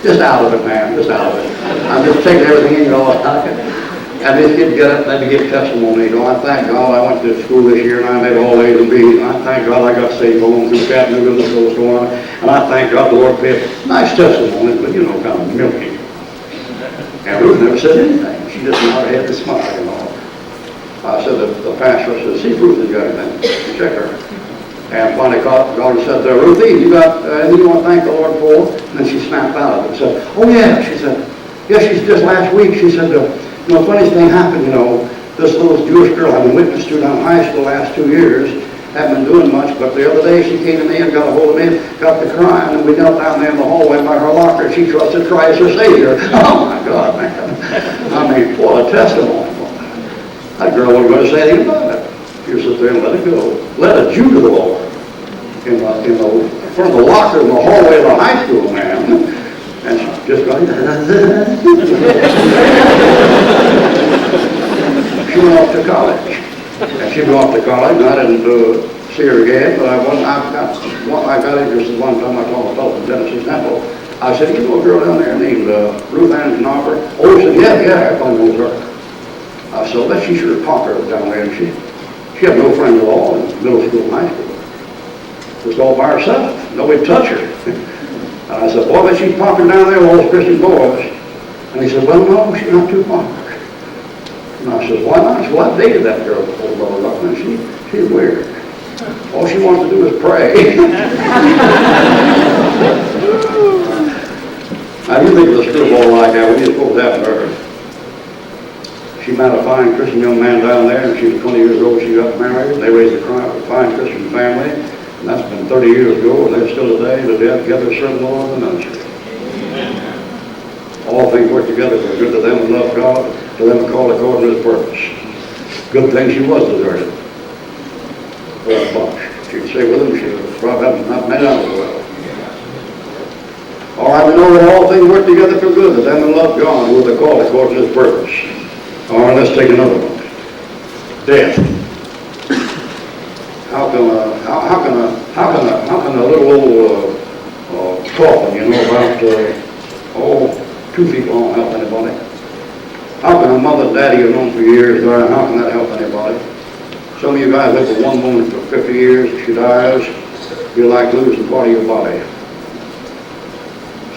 B: just out of it, man, just out of it. I'm just taking everything in, And this kid get up and give testimony. I thank God I went to school this year and I made all A's and B's. And I thank God I got saved home through Chattanooga and the school store. And I thank God the Lord paid. Nice testimony, but kind of milky. And Ruth never said anything. She she just nodded her head and smiled, you know. I said, the pastor said, see if Ruthie's got anything. Check her. And finally God said, Ruthie, you got anything you want to thank the Lord for? And then she snapped out of it and said, oh yeah. She said, yeah, she's just last week. She said, funniest thing happened, this little Jewish girl I've been witness to down in high school the last 2 years, haven't been doing much, but the other day she came to me and got a hold of me, got to crying, and we knelt down there in the hallway by her locker. She trusted Christ her Savior. Oh my God, man. I mean, what a testimony. That girl wasn't going to say anything about it. You sit there and let it go. Let it Jew to the Lord. In front of the locker in the hallway of the high school, man. And she just got She went off to college. And she went off to college, and I didn't see her again, but I got interested one time. I told a fellow from Tennessee Temple. I said, you know a girl down there named Ruth Ann Knopper? Oh, he said, yeah, I know her. I said, well, she sure popular down there, and she had no friends at all in middle school and high school. Just all by herself. Nobody touched her. And I said, boy, but she's popular down there with all those Christian boys. And he said, well, no, she's not too popular. And I said, why not? Well, I dated that girl before, Brother Ruckman. She's weird. All she wants to do is pray. Now, you think of a screwball like that, what are you supposed to happen to her? She met a fine Christian young man down there, and she was 20 years old. She got married, and they raised a fine Christian family. And that's been 30 years ago, and they're still today together serving the Lord in the ministry. All things work together for good to them who love God, to them who call according to His purpose. Good thing she was deserted for a bunch. She'd stay with him, she would probably not made out as well. All right, we know that all things work together for good to them who love God, who are called according to His purpose. All right, let's take another one. Death. How can a little old coffin, about 2 feet long help anybody? How can a mother and daddy you've known for years, how can that help anybody? Some of you guys live with one woman for 50 years. If she dies, you're like losing part of your body.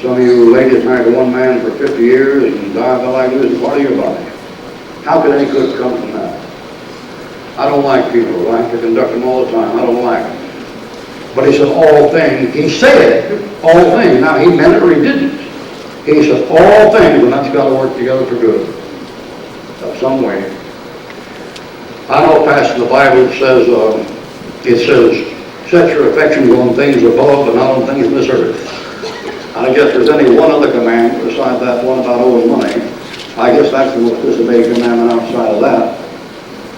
B: Some of you ladies married to one man for 50 years and die by like losing part of your body. How could any good come from that? I don't like people. I have to conduct them all the time. I don't like them. But he said all things. He said all things. Now, he meant it or he didn't. He said all things, and that's got to work together for good. Some way. I know a passage in the Bible that says, set your affections on things above and not on things in this earth. And I guess there's any one other command besides that one about owing money. I guess that's the most disobeyed commandment outside of that.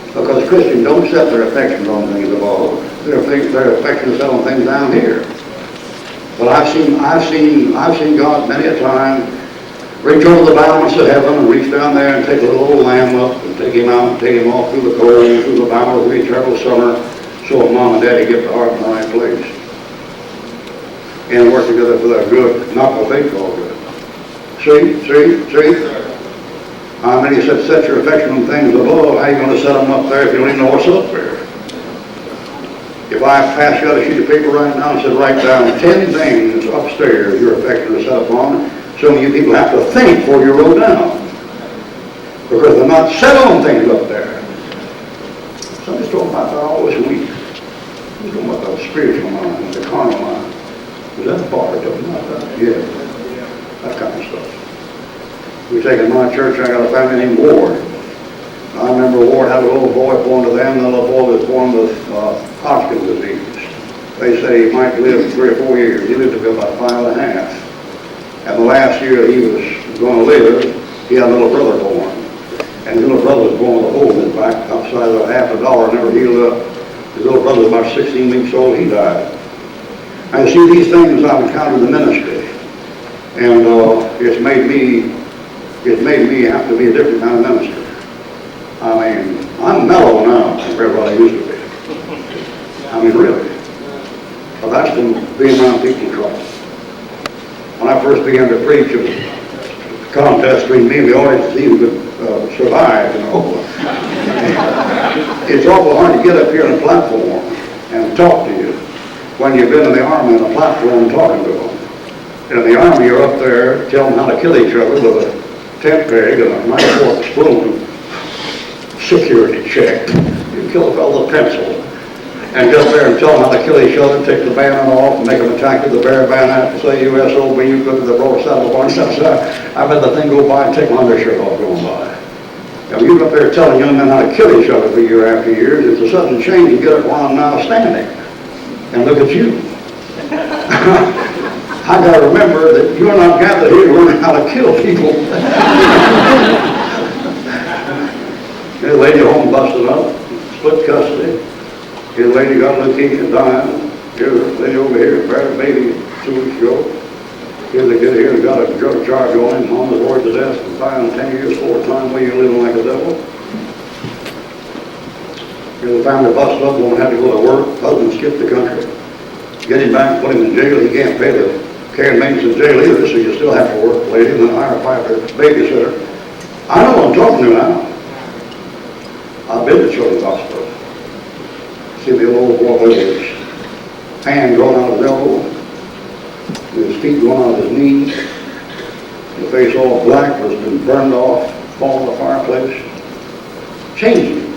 B: Because Christians don't set their affections on things above. Their affections set on things down here. But I've seen God many a time reach over the balance of heaven and reach down there and take a little old lamb up and take him out and take him off through the cold, through the bowels of the eternal summer, so that Mom and Daddy get the heart in the right place. And work together for their good, not what they call good. See? How many said set your affection on things above? How are you going to set them up there if you don't even know what's up there? If I pass you out a sheet of paper right now and said write down 10 things upstairs your affection is set upon, some of you people have to think before you wrote down. Because they're not set on things up there. Somebody's talking about that all this week. He's talking about the spiritual mind, the carnal mind. Is that part of it? Not that? Yeah. That kind of stuff. We take in my church, I got a family named Ward. I remember Ward had a little boy born to them. The little boy was born with Hodgkin's disease. They say he might live 3 or 4 years. He lived to be about 5 and a half. And the last year he was going to live, he had a little brother born. And his little brother was born with a hole in his back outside of $50, never healed up. His little brother was about 16 weeks old, he died. And see, these things I've encountered in the ministry. And it's made me have to be a different kind of minister. I mean, I'm mellow now compared to what I used to be. I mean, really. But that's from being around people in trouble. When I first began to preach, it was a contest between me and the audience to see who could survive, It's awful hard to get up here on a platform and talk to you when you've been in the army on a platform talking to them. And in the army, you're up there telling them how to kill each other with a tent peg and a nice fork spoon, security check. You kill a fellow with a pencil. And get there and tell them how to kill each other, take the banner off, and make them attack with the bear banner, and say USOB, you go to the broad side of the barn, stuff. I've had the thing go by and take my undershirt off going by. Now you up there telling young men how to kill each other for year after year. It's a sudden change. You get it while I'm now standing. And look at you. I got to remember that you're not gathered here to learn how to kill people. There's a lady home busted up, split custody. Here's a lady got leukemia dying. Here's a lady over here, buried a baby 2 weeks ago. Here's a kid here that got a drug charge on him, on the board to death, and dying 10 years, 4 times, where you're living like a devil. Here's a family busted up, woman had to go to work, husband skipped the country. Get him back, put him in jail, he can't pay the care and maintenance in jail either, so you still have to work, lady, and then hire a piper, babysitter. I know what I'm talking to now. I've been to children's hospital. See the old boy with his hand going out of his elbow, his feet going out of his knees, the face all black, has been burned off, fallen in the fireplace. Changing.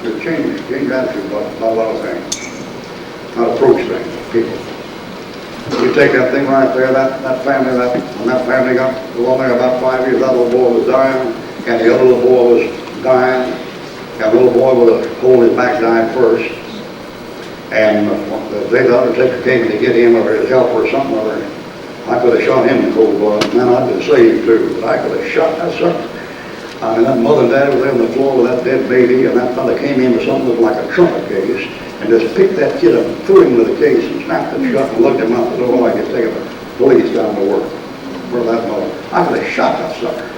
B: It's changing. Change attitude about a lot of things. How to approach things, people. You take that thing right there, that family, when that family got along there about 5 years, that little boy was dying, and the other little boy was dying, and the little boy with a hole in his back died first. And the undertaker came to get him or his helper or something or other. I could have shot him in cold blood. Man, I'd been saved too, but I could have shot that sucker. I mean, that mother and dad was there on the floor with that dead baby, and that fella came in with something that looked like a trumpet case, and just picked that kid up and threw him into the case and snapped it shut and looked him out the door like he's taking the police down to work for that mother. I could have shot that sucker.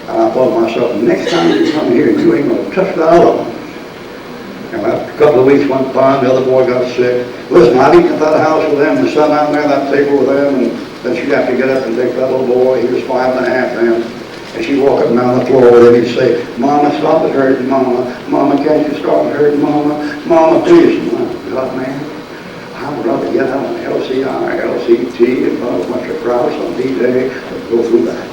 B: And I thought to myself, next time you come here, you ain't going to touch that other one. And a couple of weeks went by, and the other boy got sick. Listen, I'd eaten at that house with them and sat down there at that table with them, and then she'd have to get up and take that little boy. He was 5 and a half then. And she'd walk up and down the floor with him. He'd say, Mama, stop it hurting, Mama. Mama, can't you stop it hurting, Mama? Mama, please. God, man, I would rather get out on LCI, LCT, and a bunch of crowds on D-Day and go through that.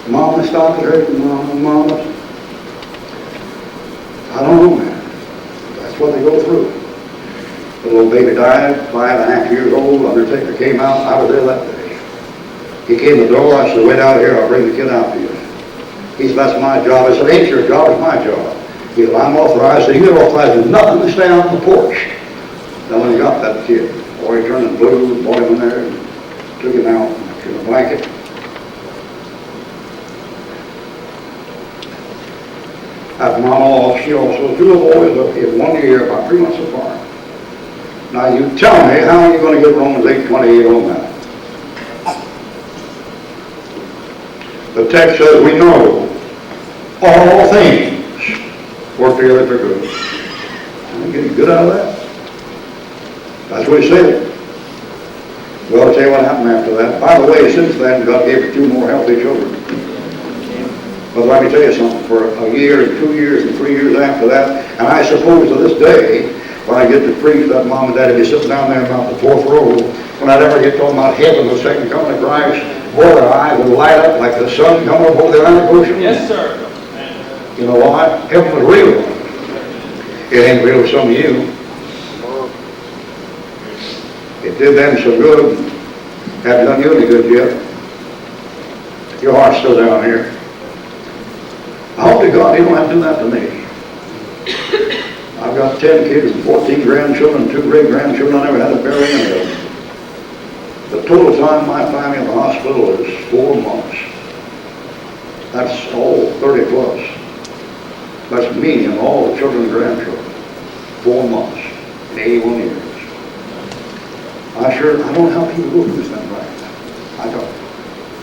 B: Mama, stop it hurting, Mama, Mama. I don't know, man. That's what they go through. The little baby died, 5.5 years old. Undertaker came out. I was there that day. He came to the door. I said, wait out here. I'll bring the kid out to you. He said, that's my job. I said, ain't your job. It's my job. He said, I'm authorized. I said, you're authorized to nothing to stay out on the porch. Then when he got that kid, boy, he turned blue, brought him in there, and took him out in a blanket. That mama, she also, 2 little boys up here, 1 year, about 3 months apart. Now you tell me, how are you going to get Romans 8:28 on that? The text says, we know all things work together for good. Are you getting good out of that? That's what he said. Well, I'll tell you what happened after that. By the way, since then, God gave her 2 more healthy children. But let me tell you something, for a year and 2 years and 3 years after that, and I suppose to this day, when I get to preach, that mom and dad would be sitting down there about the 4th row, when I'd ever get talking about heaven, the second coming of Christ, boy, their eyes would light up like the sun coming up over the Atlantic Ocean.
C: Yes, sir.
B: You know why? Heaven was real. It ain't real to some of you. It did them some good. Hadn't done you any good yet. Your heart's still down here. I hope to God he don't have to do that to me. I've got 10 kids and 14 grandchildren and 2 great-grandchildren. I never had to bury any of them. The total time my family in the hospital is 4 months. That's all 30 plus. That's me and all the children and grandchildren. 4 months in 81 years. I don't know how people go through this thing right now. I don't.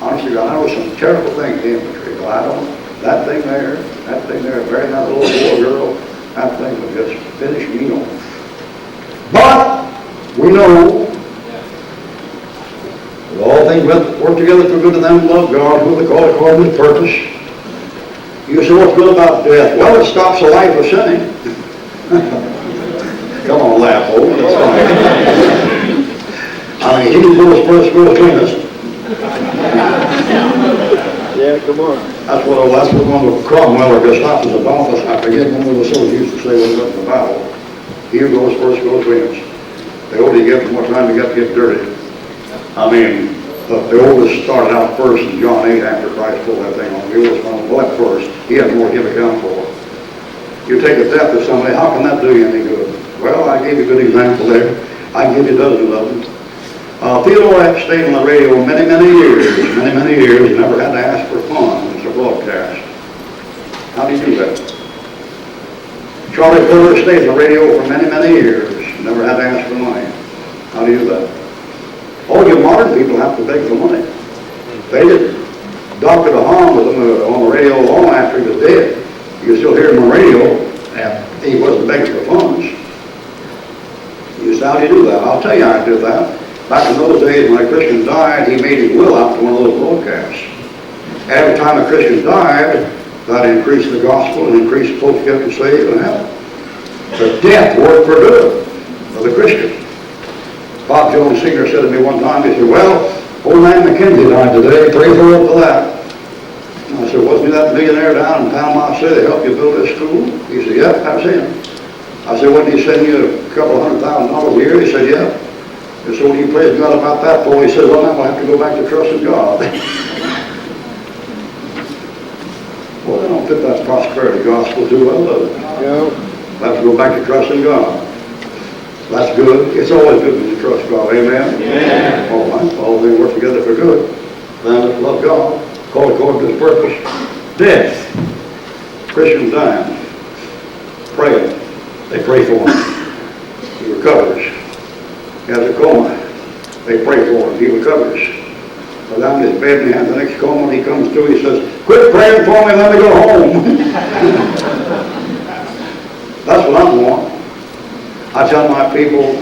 B: Honestly, God, I know some terrible things in the infantry, but I don't. That thing there, burying that little boy or girl, that thing would just finish me off. But we know that all things work together for good to them who love God, who are called according to his purpose. You say, what's good about death? Well, it stops the life of sinning. Come on, laugh, old. That's fine. I mean, he can go as far as cleanest.
C: Yeah, come on.
B: That's what one of Cromwell or Gustavus Adolphus, I forget one of the soldiers used to say when he went to battle. Here goes first goes wins. The older you get, the more time you got to get dirty. I mean, the oldest started out first in John 8 after Christ pulled that thing on. The oldest one left first. He had more to give account for. You take the death of somebody, how can that do you any good? Well, I gave you a good example there. I can give you dozens of them. Theodore stayed on the radio many years, never had to ask for funds to broadcast. How do you do that? Charlie Fuller stayed on the radio for many years, never had to ask for money. How do you do that? All you modern people have to beg for money. They didn't. Dr. DeHaan was on the radio long after he was dead. You can still hear him on the radio, and he wasn't begging for funds. You say, how do you do that? I'll tell you how to do that. Back in those days when a Christian died, he made his will out to one of those broadcasts. Every time a Christian died, that increased the gospel and increased folks getting saved and heaven. The death worked for good for the Christian. Bob Jones Sr. said to me one time, he said, well, old man McKenzie died today, pray for him for that. And I said, wasn't he that millionaire down in Panama City that helped you build this school? He said, yep, that's him. I said, wouldn't he send you a couple $100,000 a year? He said, yeah. And so when you praise God about that, boy, he said, well, now we'll have to go back to trusting God. Well, they don't fit that prosperity gospel too well, does it?
C: No.
B: We'll have to go back to trusting God. That's good. It's always good when you trust God. Amen?
C: Amen.
B: All right. All things work together for good. Them that love God, called according to his purpose. Death. Christians dying. Praying. They pray for him. He recovers. He has a coma. They pray for him. He recovers. But down in his bed and he has the next coma and he comes to, he says, quit praying for me and let me go home. That's what I want. I tell my people,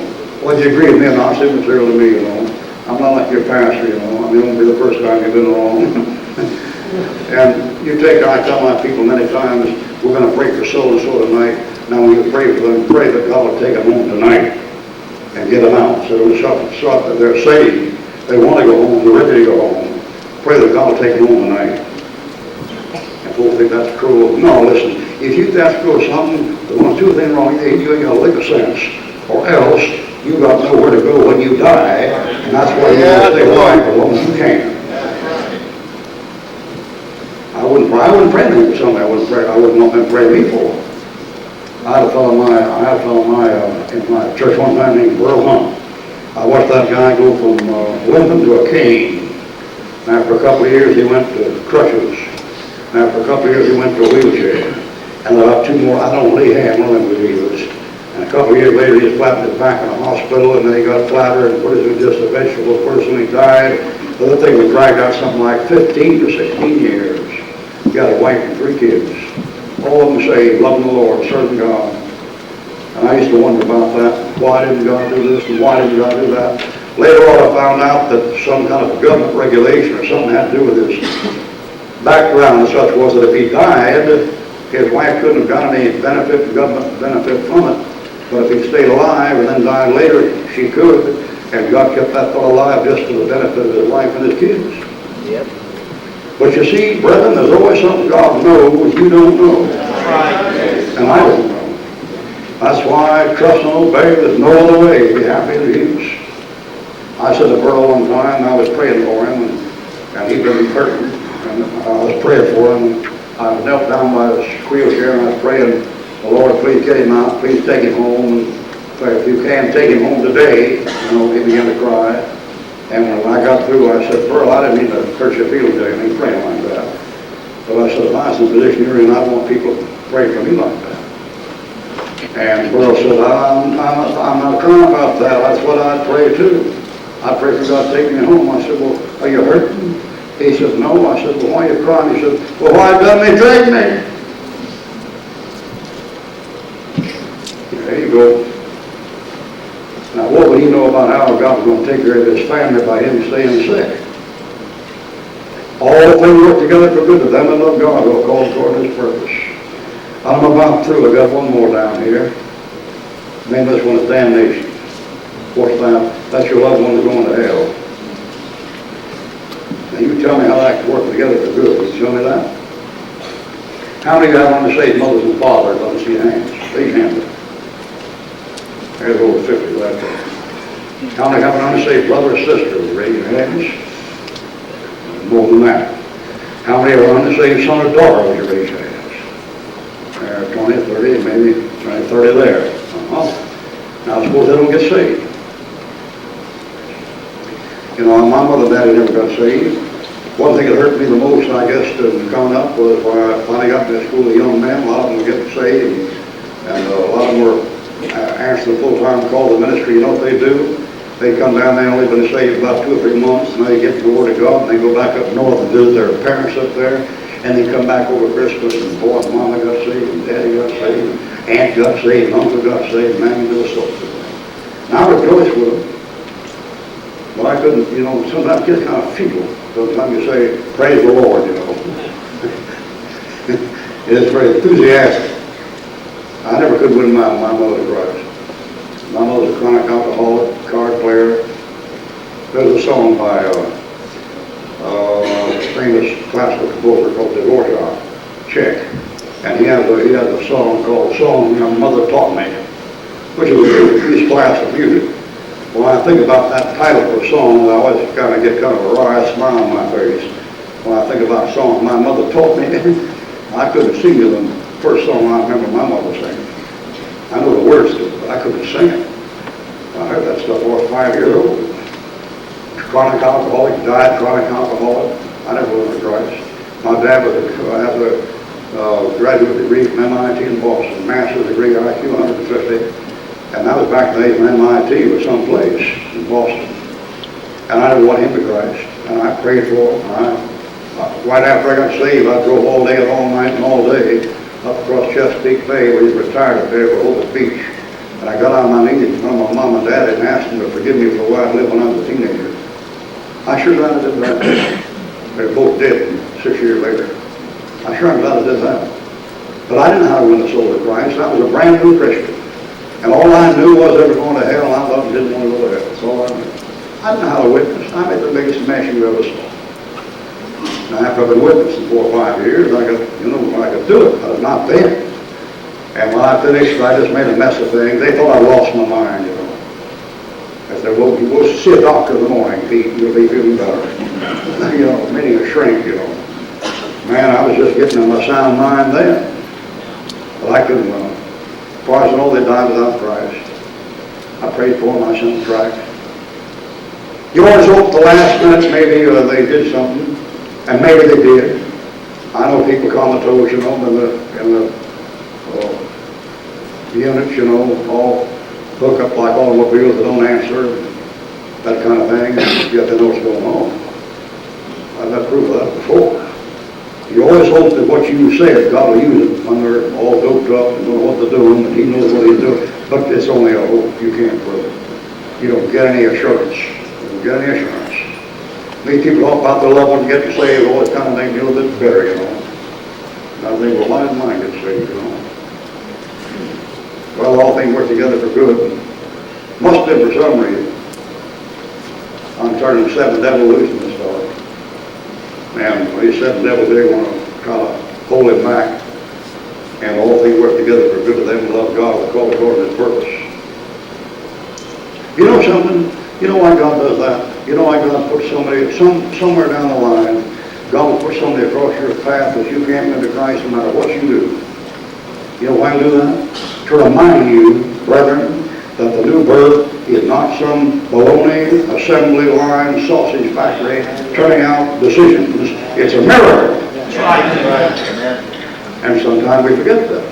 B: whether you agree with me or not, it's immaterial to me, you know. I'm not like your pastor, you know. I mean, it won't be the first time you've been wrong. And I tell my people many times, we're going to pray for so and so tonight. Now when you pray for them, pray that God will take them home tonight and get them out. So they're saved. They want to go home. They're ready to go home. Pray that God will take them home tonight. And people think that's cruel. No, listen. If you that's cruel something, the one or two things wrong, you ain't got a lick of sense. Or else, you got nowhere to go when you die. And that's why you want to stay alive as long as you can. I wouldn't pray anything for somebody I wouldn't want them to pray me for. I had a fellow in my church one time named Burl Hunt. I watched that guy go from limping to a cane. And after a couple of years, he went to crutches. And after a couple of years, he went to a wheelchair. And about two more, I don't know, he had one of them believers. And a couple of years later, he was flattened his back in a hospital, and then he got flattered and put it just a vegetable person. He died. The other thing was dragged out something like 15 to 16 years. He got a wife and 3 kids. All of them saved, loving the Lord, serving God. And I used to wonder about that. Why didn't God do this and why didn't God do that? Later on, I found out that some kind of government regulation or something had to do with his background and such was that if he died, his wife couldn't have got any benefit, government benefit from it. But if he stayed alive and then died later, she could. And God kept that fellow alive just for the benefit of his wife and his kids.
C: Yep.
B: But you see, brethren, there's always something God knows you don't know. And I don't know. That's why I trust and obey. There's no other way to be happy than His. I said to Burl one time, I was praying for him, and he'd been hurting. And I was praying for him. I knelt down by his wheelchair, and I was praying, the Lord, please get him out. Please take him home. And if you can, take him home today. You know, he began to cry. And when I got through, I said, Burl, I didn't mean to hurt your feelings or anything praying like that. But I said, if I was in the position you're in, I want people to pray for me like that. And Burl said, I'm not crying about that. That's what I'd pray too. I pray for God to take me home. I said, well, are you hurting? He said, no. I said, well, why are you crying? He said, well, why doesn't He take me? There you go. Now, what would he know about how God was going to take care of his family by him staying sick? All things work together for good to them that love God who are called according to His purpose. I'm about through. I got one more down here. The name of this one is damnation. What's that? That's your loved ones going to hell. Now, you tell me how that can work together for good. Would you tell me that? How many of you have unsaved mothers and fathers? Let me see your hands. Raise your hand. There's over 50 left there. How many have an unsaved brother or sister? Raise your hands. More than that. How many have an unsaved son or daughter? Would you raise your hands? There are 20, 30, maybe 20, 30 there. Now suppose they don't get saved. You know, my mother and daddy never got saved. One thing that hurt me the most, I guess, coming up was when I finally got to school of young men. A lot of them were getting saved, and a lot of them were answering the full-time call to ministry. You know what they do? They come down, they only been saved about 2 or 3 months, and they get the Word of God, and they go back up north and visit their parents up there, and they come back over Christmas, and boy, Mama got saved, and Daddy got saved, and Aunt got saved, and Uncle got saved, man, you do so. And I rejoice with them. But I couldn't, you know, sometimes I get kind of feeble. Sometimes you say, praise the Lord, you know. It's very enthusiastic. I never could win my mother to Christ. My mother's a chronic alcoholic, card player. There's a song by a famous classical composer called Dvorak, Czech. And he has a song called Song My Mother Taught Me, which is a piece class of music. When I think about that title for a song, I always get a wry smile on my face. When I think about songs my mother taught me, I couldn't sing to them. First song I remember my mother singing. I know the words to it, but I couldn't sing it. I heard that stuff when I was 5 years old. Chronic alcoholic, died chronic alcoholic. I never went to Christ. My dad has a graduate degree from MIT in Boston, master's degree, IQ 150. And that was back in the days when MIT was someplace in Boston. And I never went him to Christ. And I prayed for him. Right after I got saved, I drove all day and all night and all day up across Chesapeake Bay where he's retired up there for Hope Beach. And I got on my knees in front of my mom and dad and asked them to forgive me for the way I lived when I was a teenager. I sure glad I did that. They're both dead 6 years later. I sure am glad I did that. But I didn't know how to win the soul to Christ. I was a brand new Christian. And all I knew was they were going to hell, and I loved them, didn't want to go to hell. That's all I knew. I didn't know how to witness. I made the biggest mess you ever saw. Now, after I've been witnessing 4 or 5 years, I could do it, but not then. And when I finished, I just made a mess of things. They thought I lost my mind, you know. I said, well, you go see a doctor in the morning, Pete, and you'll be feeling better. You know, meaning a shrink, you know. Man, I was just getting in my sound mind then. But I couldn't run. As far as I know, they died without Christ. I prayed for them, I sent them tracts. You always hope the last minute maybe they did something, and maybe they did. I know people comatose, you know, in the units, you know, all hook up like automobiles that don't answer, that kind of thing, and yet they know what's going on. I've had proof of that before. You always hope that what you said, God will use it when they're all doped up and know what they're doing, and He knows what He's doing. But it's only a hope. You can't prove it. You don't get any assurance. You don't get any assurance. Many people talk about their loved ones getting saved, all that kind of thing, a little bit better, you know. And I think, well, why didn't mine get saved, you know? Well, all things work together for good. Must have been for some reason. I'm turning 7 devil loose in this fellow. Man, when these 7 devils, they want to kind of hold him back. And all things work together for good to them who love God and call according to His purpose. You know something? You know why God does that? You know why God puts somebody, somewhere down the line, God will put somebody across your path that you can't win to Christ no matter what you do. You know why He'll do that? To remind you, brethren, that the new birth is not some baloney assembly line sausage factory turning out decisions. It's a miracle.
C: That's right.
B: And sometimes we forget that.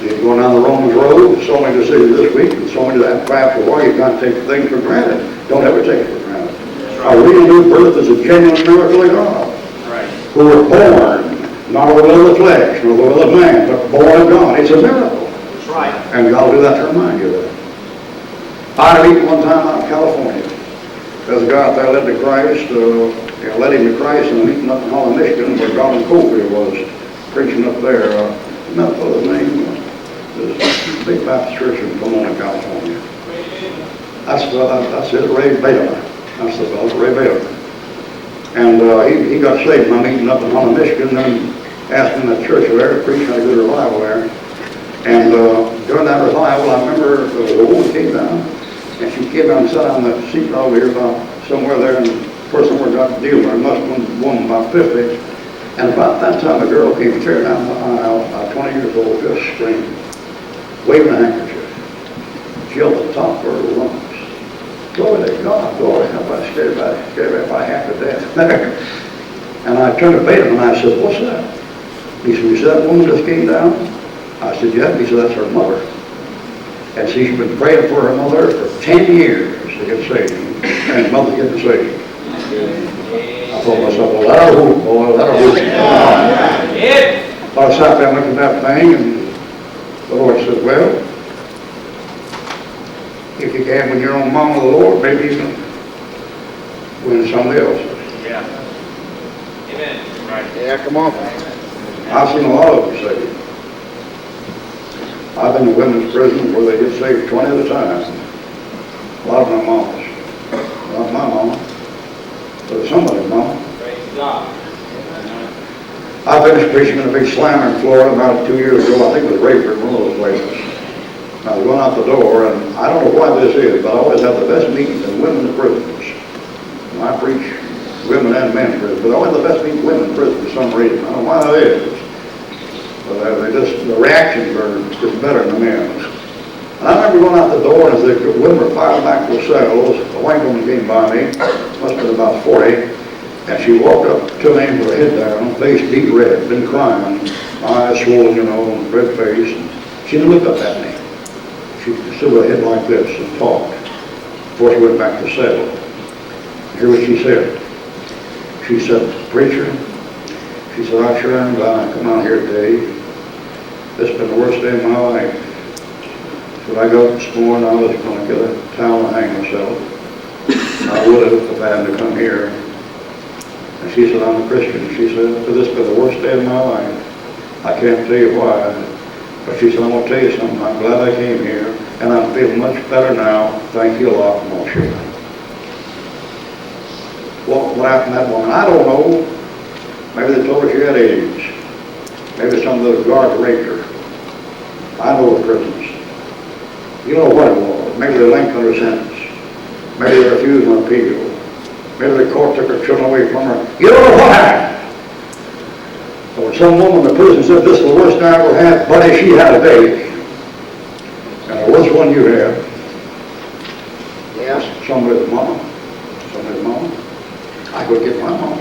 B: You're going down the Romans road, so many decisions this week, and so many that perhaps a while, you can't take things for granted. Don't ever take it for granted. A real new birth is a genuine miracle of God.
C: Right.
B: Who were born, not of the will of the flesh, nor the will of man, but born of God. It's a miracle.
C: That's right.
B: And God will do that to remind you of that. I had a meeting one time out in California. There's a guy out there led to Christ, led him to Christ in a meeting up in Holland, Michigan, where Donald Cofield was preaching up there. Not what his name was. This big Baptist church in Pomona, California. That's it, Ray Baylor. That's the fellow, Ray Baylor. And he got saved in my meeting up in Holland, Michigan, and then asked him in that church there to preach, had a good revival there. And during that revival, I remember the woman came down, and she came down and sat on the seat over here about somewhere there, and the person where got the deal with her must have been a woman about 50. And about that time, a girl came tearing down the aisle, about 20 years old, just screaming, waving a handkerchief. She yelled at the top of her lungs, "Glory to God, glory." I scared by half to death. And I turned to Peter and I said, "What's that?" He said, "You said that woman just came down?" I said, "Yeah." He said, "That's her mother." And she's been praying for her mother for 10 years to get saved. And mother getting saved. I thought to myself, well, that'll hoop, boy, that'll hoop. I sat there and looked at that thing, and the Lord said, well, if you can win your own mom with the Lord, maybe you can win somebody else's.
C: Yeah. Amen. Right.
D: Yeah, come on.
B: I've seen a lot of them saved. I've been in women's prison where they get saved 20 at a time. A lot of my mamas. Not my mama, but somebody's mama.
C: Praise God.
B: I finished preaching in a big slammer in Florida about 2 years ago. I think it was Rayford, one of those places. I was going out the door, and I don't know why this is, but I always have the best meetings in women's prisons. And I preach women and men prisons, but I always have the best meetings in women's prisons for some reason. I don't know why that is. But the reactions are just better than the men's. And I remember going out the door, and as the women were filing back to the cells, a white woman came by me, must have been about 40, and she walked up to me with her head down, face deep red, been crying, eyes swollen, and red face. And she didn't look up at me. She stood with her head like this and talked before she went back to the cell. Hear what she said. She said, "Preacher," she said, "I sure am glad I come out here today. This has been the worst day of my life. When I got up this morning, I was going to get a towel and hang myself. I would have if I had to come here." And she said, "I'm a Christian." She said, "This has been the worst day of my life. I can't tell you why. But," she said, "I'm going to tell you something. I'm glad I came here, and I'm feeling much better now. Thank you a lot, and I'll show you." What happened to that woman? I don't know. Maybe they told her she had AIDS. Maybe some of those guards raped her. I know the prisons. You know what it was. Maybe they lengthened her sentence. Maybe they refused an appeal. Maybe the court took her children away from her. You don't know what happened. Or some woman in the prison said, "This is the worst I ever had." Buddy, she had a baby. And the worst one you had.
D: Yeah.
B: Somebody's mama. Somebody's mama. I could get my mama.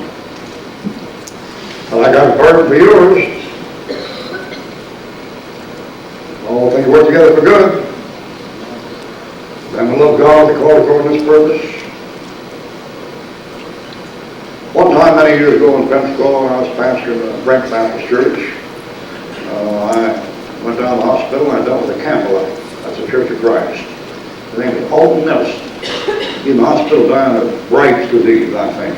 B: But I got a burden for yours. All things work together for good. And we love God, we call according to His purpose. One time, many years ago in Pensacola, when I was pastoring the Brent Baptist Church, I went down to the hospital and I dealt with a Campbellite. That's a Church of Christ. His name was Alton Nelson. He's in the hospital dying of Bright's disease, I think.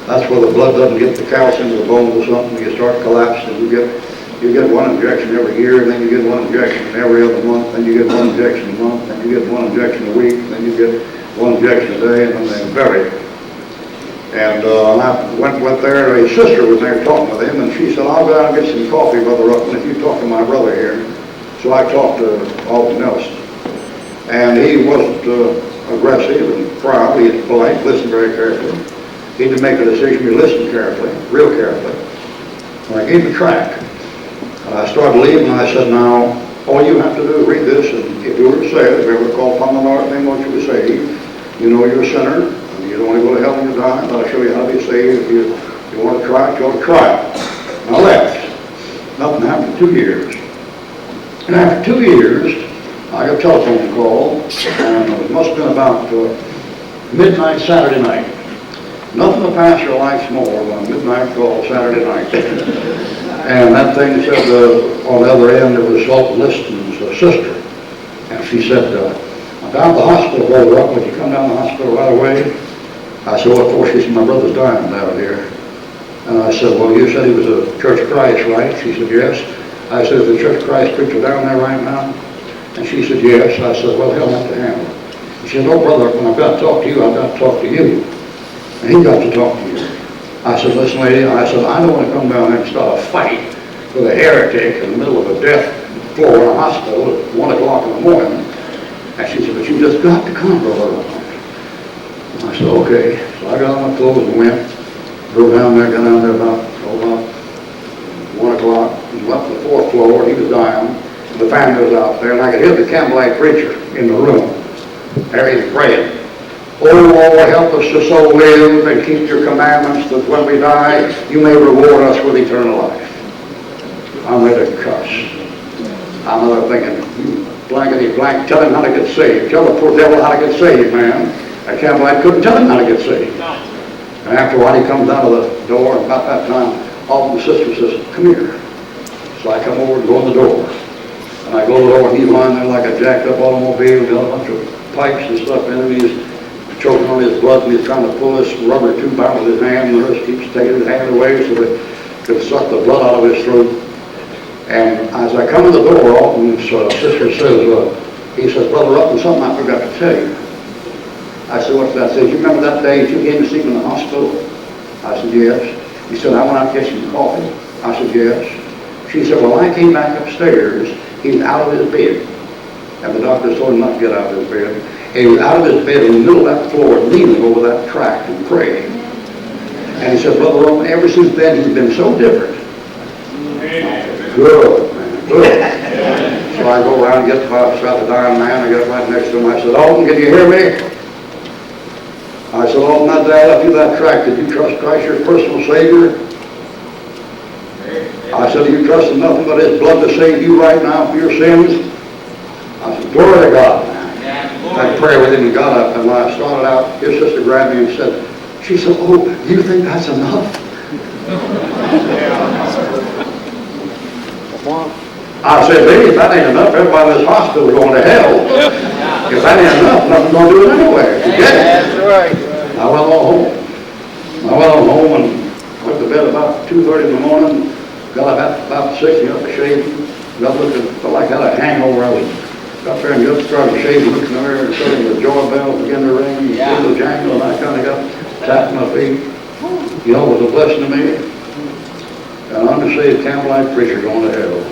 B: That's where the blood doesn't get the calcium to the bones or something. You start collapsing. You get one injection every year, and then you get one injection every other month, then you get one injection a month, then you get one injection a week, then you get one injection a day, and then they bury it. And I went there, his sister was there talking with him, and she said, "I'll go out and get some coffee, Brother Ruckman, if you talk to my brother here." So I talked to Alton Nelson. And he wasn't aggressive and proud. He was polite, listened very carefully. He didn't make a decision, he listened carefully, real carefully. And I gave him a tract. I started leaving, and I said, "Now, all you have to do is read this, and if you were to say it, if you ever call upon the Lord, then what you would say, you know you're a sinner, and you don't want to go to hell when you die, but I'll show you how to be saved. If you want to try it, you ought to try it." And I left. Nothing happened for 2 years. And after 2 years, I got a telephone call, and it must have been about midnight Saturday night. Nothing a pastor likes more than a midnight call Saturday night. And that thing said on the other end it was Salt Liston's sister. And she said, "I'm down at the hospital, Brother Ruck. Would you come down to the hospital right away?" I said, "What for?" She said, "My brother's dying down here." And I said, "Well, you said he was a Church of Christ, right?" She said, "Yes." I said, "Is the Church of Christ preacher down there right now?" And she said, "Yes." I said, "Well, he'll have to handle it." She said, "No, Brother, when I've got to talk to you, I've got to talk to you." And he got to talk to you. I said, listen, lady, I said, I don't want to come down there and start a fight with a heretic in the middle of a death floor in a hospital at 1 o'clock in the morning. And she said, but you just got to come, brother. I said, okay. So I got on my clothes and went, drove down there, got down there about 1 o'clock, and went to the 4th floor, he was dying, and the family was out there, and I could hear the Campbellite preacher in the room. There he was praying. Oh Lord, help us to so live and keep your commandments that when we die, you may reward us with eternal life. I'm ready to cuss. I'm there thinking, you blankety blank, tell him how to get saved. Tell the poor devil how to get saved, man. I couldn't tell him how to get saved. And after a while, he comes out of the door, and about that time, all of the sister says, come here. So I come over and go in the door. And I go to the door, and he's lying there like a jacked up automobile, got a bunch of pipes and stuff in him. He's choking on his blood, and he's trying to pull this rubber tube out with his hand, and the nurse keeps taking his hand away so that it could suck the blood out of his throat. And as I come in the door, Alton's sister says, he says, Brother Ruckman, something I forgot to tell you. I said, what's that? He said, you remember that day you came to see me in the hospital? I said, yes. He said, I went out to get some coffee. I said, yes. She said, well, I came back upstairs. He was out of his bed. And the doctor told him not to get out of his bed. And he was out of his bed in the middle of that floor, leaning over that track and praying. And he said, Brother Ruckman, ever since then, he's been so different. Good, man, good. So I go around and get beside the dying man. I get right next to him. I said, Alton, can you hear me? I said, Alton, that day I left you that track. Did you trust Christ your personal Savior? I said, are you trusting nothing but his blood to save you right now for your sins? I said, glory to God. I prayed with him and got up, and when I started out, his sister grabbed me and said, she said, oh, you think that's enough? I said, baby, if that ain't enough, everybody in this hospital is going to hell. If that ain't enough, nothing's going to do it anyway. Forget it.
D: That's right.
B: I went on home. I went on home and went to bed about 2:30 in the morning. Got up at about 6, got to shave. Got looking, felt like I had a hangover. I was up there and just started shaving, looking there, and suddenly the doorbell began to ring, the window jangle, and I kind of got tapping my feet. You know, it was a blessing to me. An undersaved Campbellite preacher going to hell.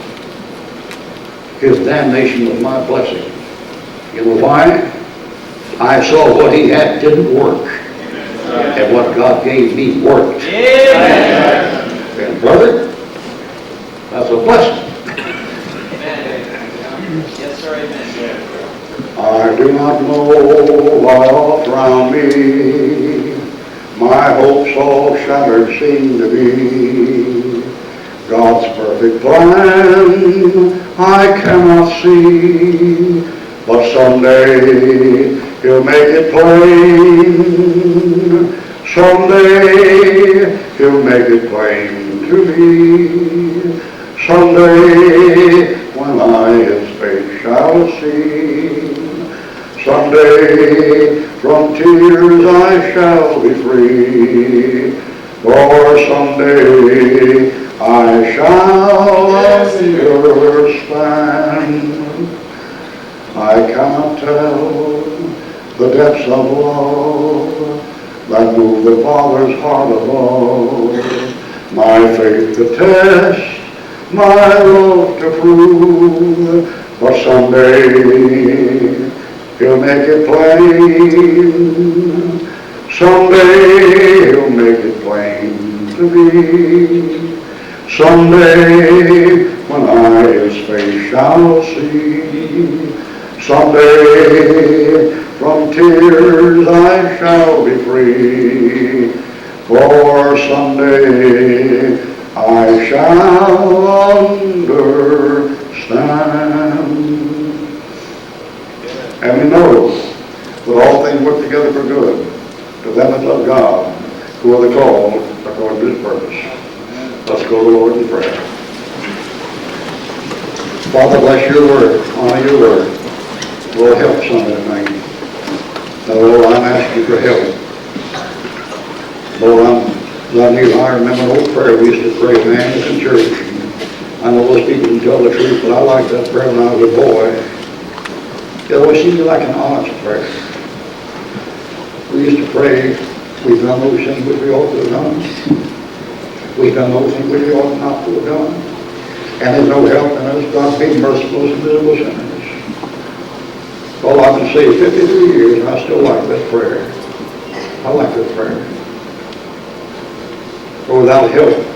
B: His damnation was my blessing. You know why? I saw what he had didn't work. And what God gave me worked. And brother, that's a blessing.
C: Yes, sir, amen.
B: I do not know what's around me. My hopes all shattered seem to be. God's perfect plan I cannot see, but someday He'll make it plain. Someday He'll make it plain to me. Someday when I His face shall see. Someday from tears I shall be free. For someday I shall understand. I cannot tell the depths of love that move the Father's heart above. My faith to test, my love to prove, but someday He'll make it plain. Someday He'll make it plain to me. Someday when I His face shall see. Someday from tears I shall be free. For someday I shall understand. And we know that all things work together for good to them that love God, who are the called according to His purpose. Let's go to the Lord in prayer. Father, bless your word, honor your word. Lord, help somebody tonight. Now, Lord, I'm asking you for help. Lord, I remember an old prayer we used to pray, man, in church. I know those people can tell the truth, but I liked that prayer when I was a boy. It always seemed like an honest prayer. We used to pray, We've done those things which we ought to have done. We've done those things which we ought not to have done. And there's no help in us. God be merciful to miserable sinners. All I can say is 53 years, and I still like that prayer. I like that prayer. For without help,